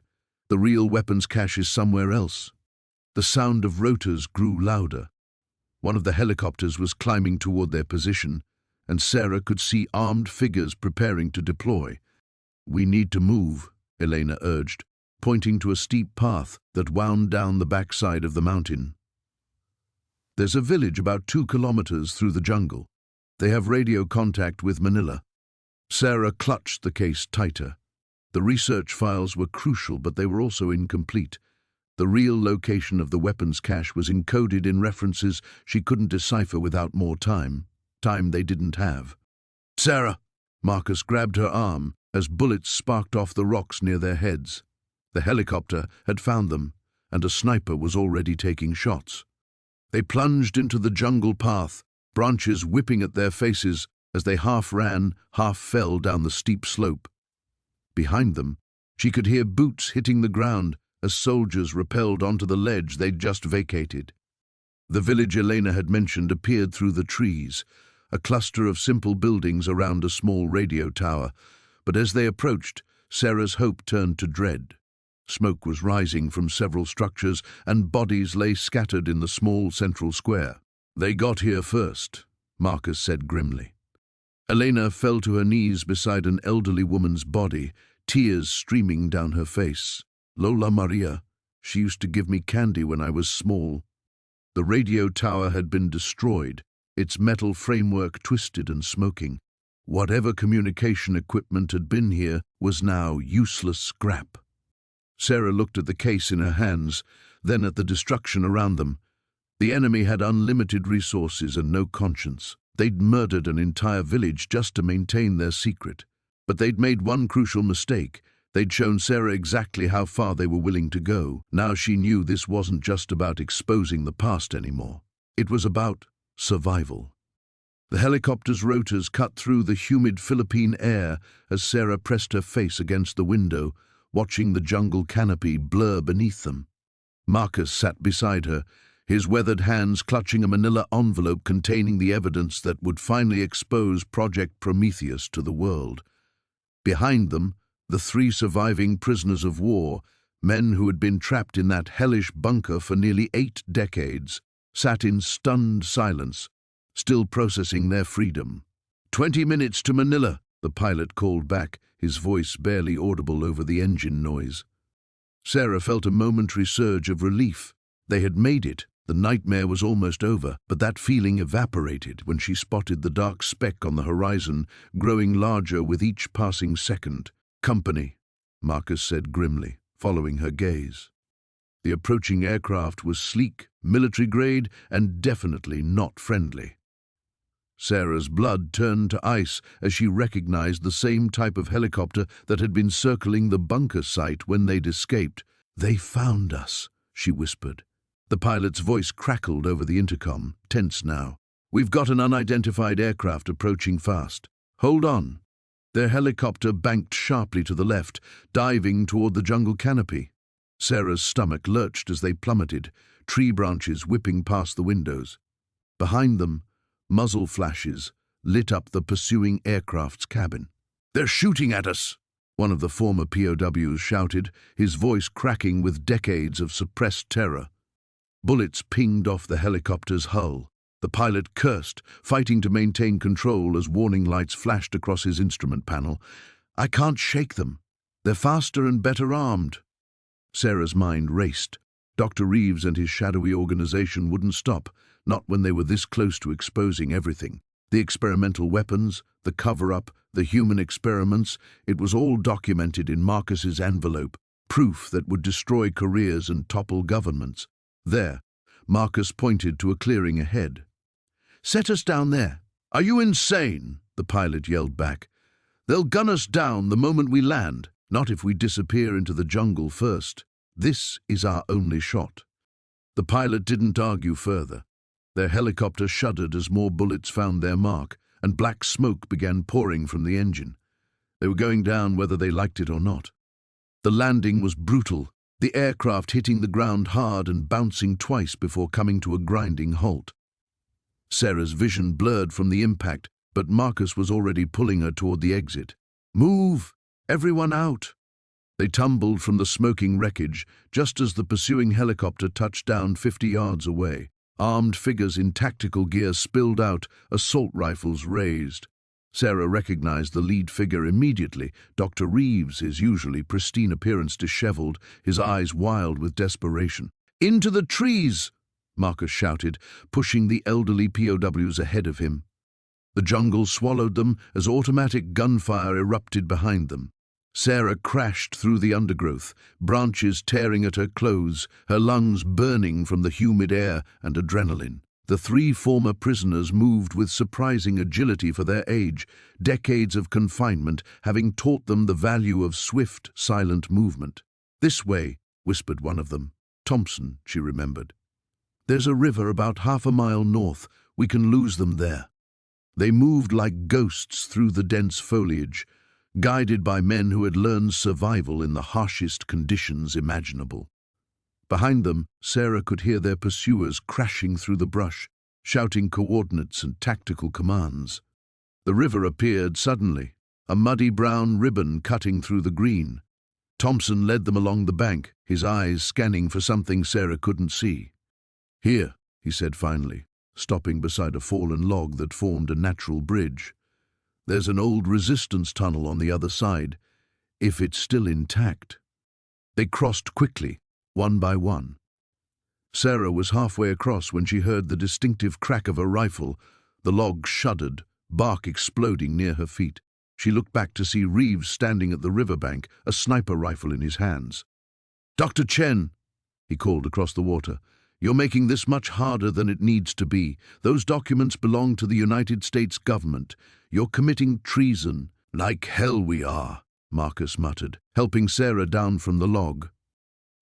The real weapons cache is somewhere else. The sound of rotors grew louder. One of the helicopters was climbing toward their position, and Sarah could see armed figures preparing to deploy. "We need to move," Elena urged, pointing to a steep path that wound down the backside of the mountain. "There's a village about 2 kilometers through the jungle. They have radio contact with Manila." Sarah clutched the case tighter. The research files were crucial, but they were also incomplete. The real location of the weapons cache was encoded in references she couldn't decipher without more time they didn't have. "Sarah!" Marcus grabbed her arm as bullets sparked off the rocks near their heads. The helicopter had found them, and a sniper was already taking shots. They plunged into the jungle path, branches whipping at their faces as they half ran, half fell down the steep slope. Behind them, she could hear boots hitting the ground as soldiers rappelled onto the ledge they'd just vacated. The village Elena had mentioned appeared through the trees, a cluster of simple buildings around a small radio tower, but as they approached, Sarah's hope turned to dread. Smoke was rising from several structures, and bodies lay scattered in the small central square. "They got here first," Marcus said grimly. Elena fell to her knees beside an elderly woman's body, tears streaming down her face. "Lola Maria. She used to give me candy when I was small." The radio tower had been destroyed, its metal framework twisted and smoking. Whatever communication equipment had been here was now useless scrap. Sarah looked at the case in her hands, then at the destruction around them. The enemy had unlimited resources and no conscience. They'd murdered an entire village just to maintain their secret. But they'd made one crucial mistake. They'd shown Sarah exactly how far they were willing to go. Now she knew this wasn't just about exposing the past anymore. It was about survival. The helicopter's rotors cut through the humid Philippine air as Sarah pressed her face against the window, watching the jungle canopy blur beneath them. Marcus sat beside her, his weathered hands clutching a manila envelope containing the evidence that would finally expose Project Prometheus to the world. Behind them, the 3 surviving prisoners of war, men who had been trapped in that hellish bunker for nearly 8 decades, sat in stunned silence, still processing their freedom. 20 minutes to Manila," the pilot called back, his voice barely audible over the engine noise. Sarah felt a momentary surge of relief. They had made it. The nightmare was almost over, but that feeling evaporated when she spotted the dark speck on the horizon, growing larger with each passing second. "Company," Marcus said grimly, following her gaze. The approaching aircraft was sleek, military-grade, and definitely not friendly. Sarah's blood turned to ice as she recognized the same type of helicopter that had been circling the bunker site when they'd escaped. "They found us," she whispered. The pilot's voice crackled over the intercom, tense now. "We've got an unidentified aircraft approaching fast. Hold on." Their helicopter banked sharply to the left, diving toward the jungle canopy. Sarah's stomach lurched as they plummeted, tree branches whipping past the windows. Behind them, muzzle flashes lit up the pursuing aircraft's cabin. "They're shooting at us!" one of the former POWs shouted, his voice cracking with decades of suppressed terror. Bullets pinged off the helicopter's hull. The pilot cursed, fighting to maintain control as warning lights flashed across his instrument panel. "I can't shake them. They're faster and better armed." Sarah's mind raced. Dr. Reeves and his shadowy organization wouldn't stop, not when they were this close to exposing everything. The experimental weapons, the cover-up, the human experiments, it was all documented in Marcus's envelope, proof that would destroy careers and topple governments. There, Marcus pointed to a clearing ahead. "Set us down there." "Are you insane?" the pilot yelled back. "They'll gun us down the moment we land, not if we disappear into the jungle first. This is our only shot." The pilot didn't argue further. Their helicopter shuddered as more bullets found their mark, and black smoke began pouring from the engine. They were going down whether they liked it or not. The landing was brutal, the aircraft hitting the ground hard and bouncing twice before coming to a grinding halt. Sarah's vision blurred from the impact, but Marcus was already pulling her toward the exit. "Move! Everyone out!" They tumbled from the smoking wreckage just as the pursuing helicopter touched down 50 yards away. Armed figures in tactical gear spilled out, assault rifles raised. Sarah recognized the lead figure immediately, Dr. Reeves, his usually pristine appearance disheveled, his eyes wild with desperation. "Into the trees!" Marcus shouted, pushing the elderly POWs ahead of him. The jungle swallowed them as automatic gunfire erupted behind them. Sarah crashed through the undergrowth, branches tearing at her clothes, her lungs burning from the humid air and adrenaline. The three former prisoners moved with surprising agility for their age, decades of confinement having taught them the value of swift, silent movement. "This way," whispered one of them. Thompson, she remembered. "There's a river about half a mile north. We can lose them there." They moved like ghosts through the dense foliage, guided by men who had learned survival in the harshest conditions imaginable. Behind them, Sarah could hear their pursuers crashing through the brush, shouting coordinates and tactical commands. The river appeared suddenly, a muddy brown ribbon cutting through the green. Thompson led them along the bank, his eyes scanning for something Sarah couldn't see. "Here," he said finally, stopping beside a fallen log that formed a natural bridge. "There's an old resistance tunnel on the other side, if it's still intact." They crossed quickly, one by one. Sarah was halfway across when she heard the distinctive crack of a rifle. The log shuddered, bark exploding near her feet. She looked back to see Reeves standing at the riverbank, a sniper rifle in his hands. "Dr. Chen," he called across the water, "you're making this much harder than it needs to be. Those documents belong to the United States government. You're committing treason." "Like hell we are," Marcus muttered, helping Sarah down from the log.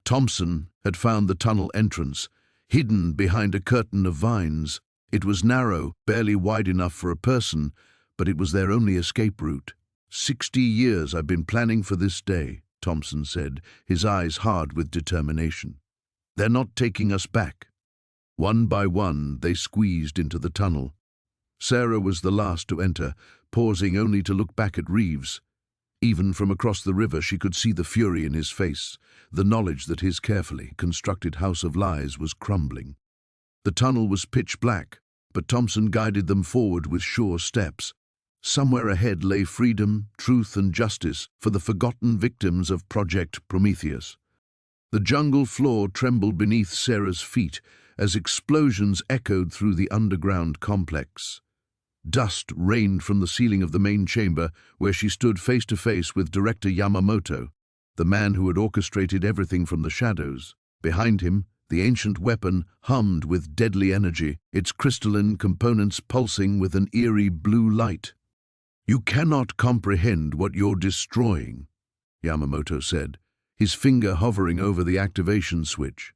Thompson had found the tunnel entrance, hidden behind a curtain of vines. It was narrow, barely wide enough for a person, but it was their only escape route. 60 years I've been planning for this day," Thompson said, his eyes hard with determination. "They're not taking us back." One by one, they squeezed into the tunnel. Sarah was the last to enter, pausing only to look back at Reeves. Even from across the river, she could see the fury in his face, the knowledge that his carefully constructed house of lies was crumbling. The tunnel was pitch black, but Thompson guided them forward with sure steps. Somewhere ahead lay freedom, truth, and justice for the forgotten victims of Project Prometheus. The jungle floor trembled beneath Sarah's feet as explosions echoed through the underground complex. Dust rained from the ceiling of the main chamber, where she stood face to face with Director Yamamoto, the man who had orchestrated everything from the shadows. Behind him, the ancient weapon hummed with deadly energy, its crystalline components pulsing with an eerie blue light. "You cannot comprehend what you're destroying," Yamamoto said, his finger hovering over the activation switch.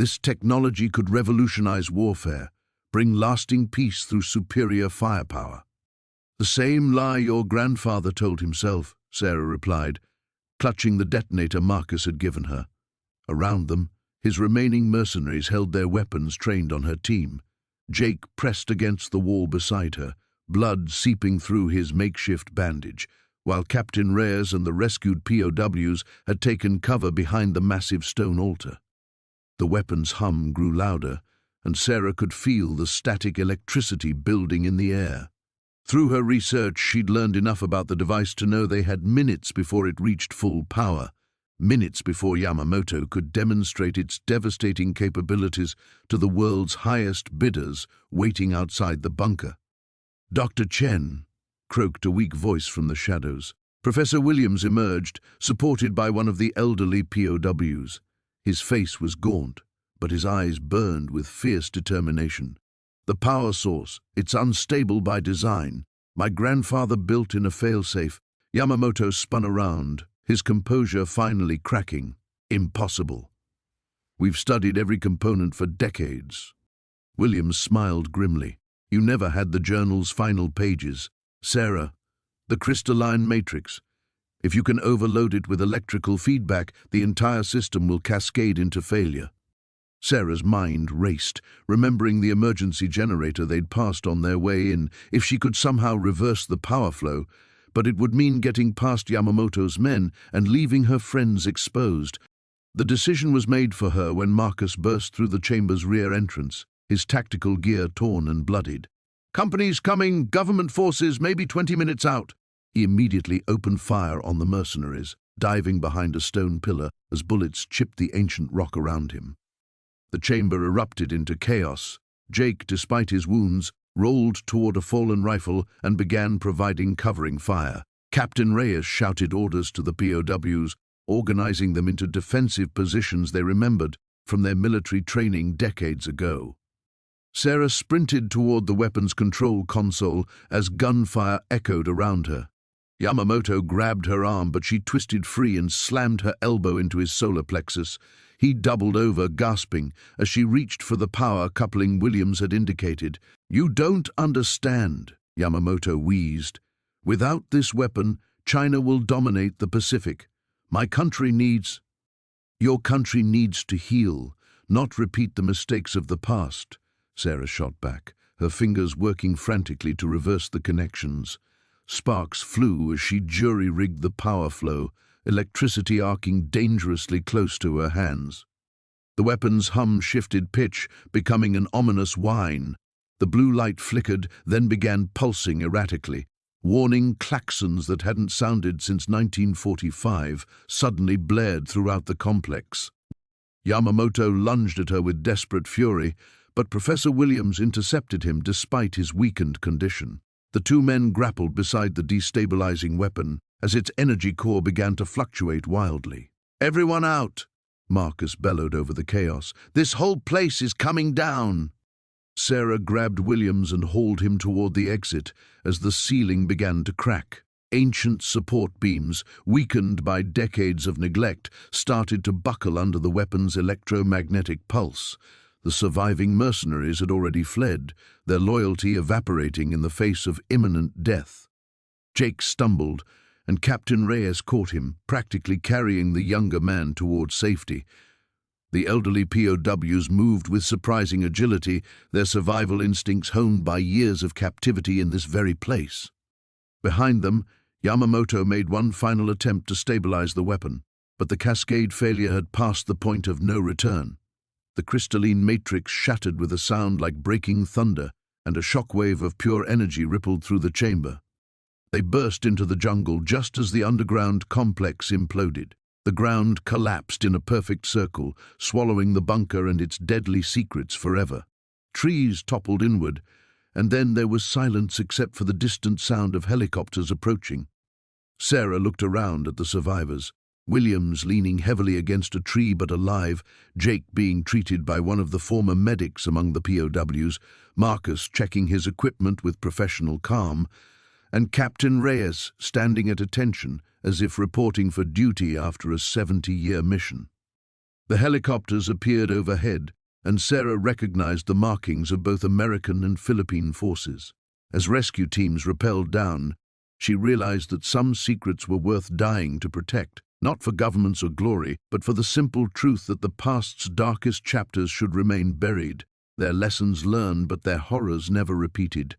This technology could revolutionize warfare, bring lasting peace through superior firepower. "The same lie your grandfather told himself," Sarah replied, clutching the detonator Marcus had given her. Around them, his remaining mercenaries held their weapons trained on her team. Jake pressed against the wall beside her, blood seeping through his makeshift bandage, while Captain Reyes and the rescued POWs had taken cover behind the massive stone altar. The weapon's hum grew louder, and Sarah could feel the static electricity building in the air. Through her research, she'd learned enough about the device to know they had minutes before it reached full power, minutes before Yamamoto could demonstrate its devastating capabilities to the world's highest bidders waiting outside the bunker. "Dr. Chen," croaked a weak voice from the shadows. Professor Williams emerged, supported by one of the elderly POWs. His face was gaunt, but his eyes burned with fierce determination. "The power source, it's unstable by design. My grandfather built in a failsafe." Yamamoto spun around, his composure finally cracking. "Impossible. We've studied every component for decades." Williams smiled grimly. "You never had the journal's final pages. Sarah, the crystalline matrix. If you can overload it with electrical feedback, the entire system will cascade into failure." Sarah's mind raced, remembering the emergency generator they'd passed on their way in. If she could somehow reverse the power flow, but it would mean getting past Yamamoto's men and leaving her friends exposed. The decision was made for her when Marcus burst through the chamber's rear entrance, his tactical gear torn and bloodied. "Companies coming, government forces, maybe 20 minutes out." He immediately opened fire on the mercenaries, diving behind a stone pillar as bullets chipped the ancient rock around him. The chamber erupted into chaos. Jake, despite his wounds, rolled toward a fallen rifle and began providing covering fire. Captain Reyes shouted orders to the POWs, organizing them into defensive positions they remembered from their military training decades ago. Sarah sprinted toward the weapons control console as gunfire echoed around her. Yamamoto grabbed her arm, but she twisted free and slammed her elbow into his solar plexus. He doubled over, gasping, as she reached for the power coupling Williams had indicated. "You don't understand," Yamamoto wheezed. "Without this weapon, China will dominate the Pacific. My country needs—" "Your country needs to heal, not repeat the mistakes of the past," Sarah shot back, her fingers working frantically to reverse the connections. Sparks flew as she jury-rigged the power flow, electricity arcing dangerously close to her hands. The weapon's hum shifted pitch, becoming an ominous whine. The blue light flickered, then began pulsing erratically. Warning klaxons that hadn't sounded since 1945 suddenly blared throughout the complex. Yamamoto lunged at her with desperate fury, but Professor Williams intercepted him despite his weakened condition. The two men grappled beside the destabilizing weapon as its energy core began to fluctuate wildly. "Everyone out!" Marcus bellowed over the chaos. "This whole place is coming down!" Sarah grabbed Williams and hauled him toward the exit as the ceiling began to crack. Ancient support beams, weakened by decades of neglect, started to buckle under the weapon's electromagnetic pulse. The surviving mercenaries had already fled, their loyalty evaporating in the face of imminent death. Jake stumbled, and Captain Reyes caught him, practically carrying the younger man toward safety. The elderly POWs moved with surprising agility, their survival instincts honed by years of captivity in this very place. Behind them, Yamamoto made one final attempt to stabilize the weapon, but the cascade failure had passed the point of no return. The crystalline matrix shattered with a sound like breaking thunder, and a shockwave of pure energy rippled through the chamber. They burst into the jungle just as the underground complex imploded. The ground collapsed in a perfect circle, swallowing the bunker and its deadly secrets forever. Trees toppled inward, and then there was silence except for the distant sound of helicopters approaching. Sarah looked around at the survivors. Williams leaning heavily against a tree but alive, Jake being treated by one of the former medics among the POWs, Marcus checking his equipment with professional calm, and Captain Reyes standing at attention as if reporting for duty after a 70-year mission. The helicopters appeared overhead, and Sarah recognized the markings of both American and Philippine forces. As rescue teams rappelled down, she realized that some secrets were worth dying to protect, not for governments or glory, but for the simple truth that the past's darkest chapters should remain buried, their lessons learned but their horrors never repeated.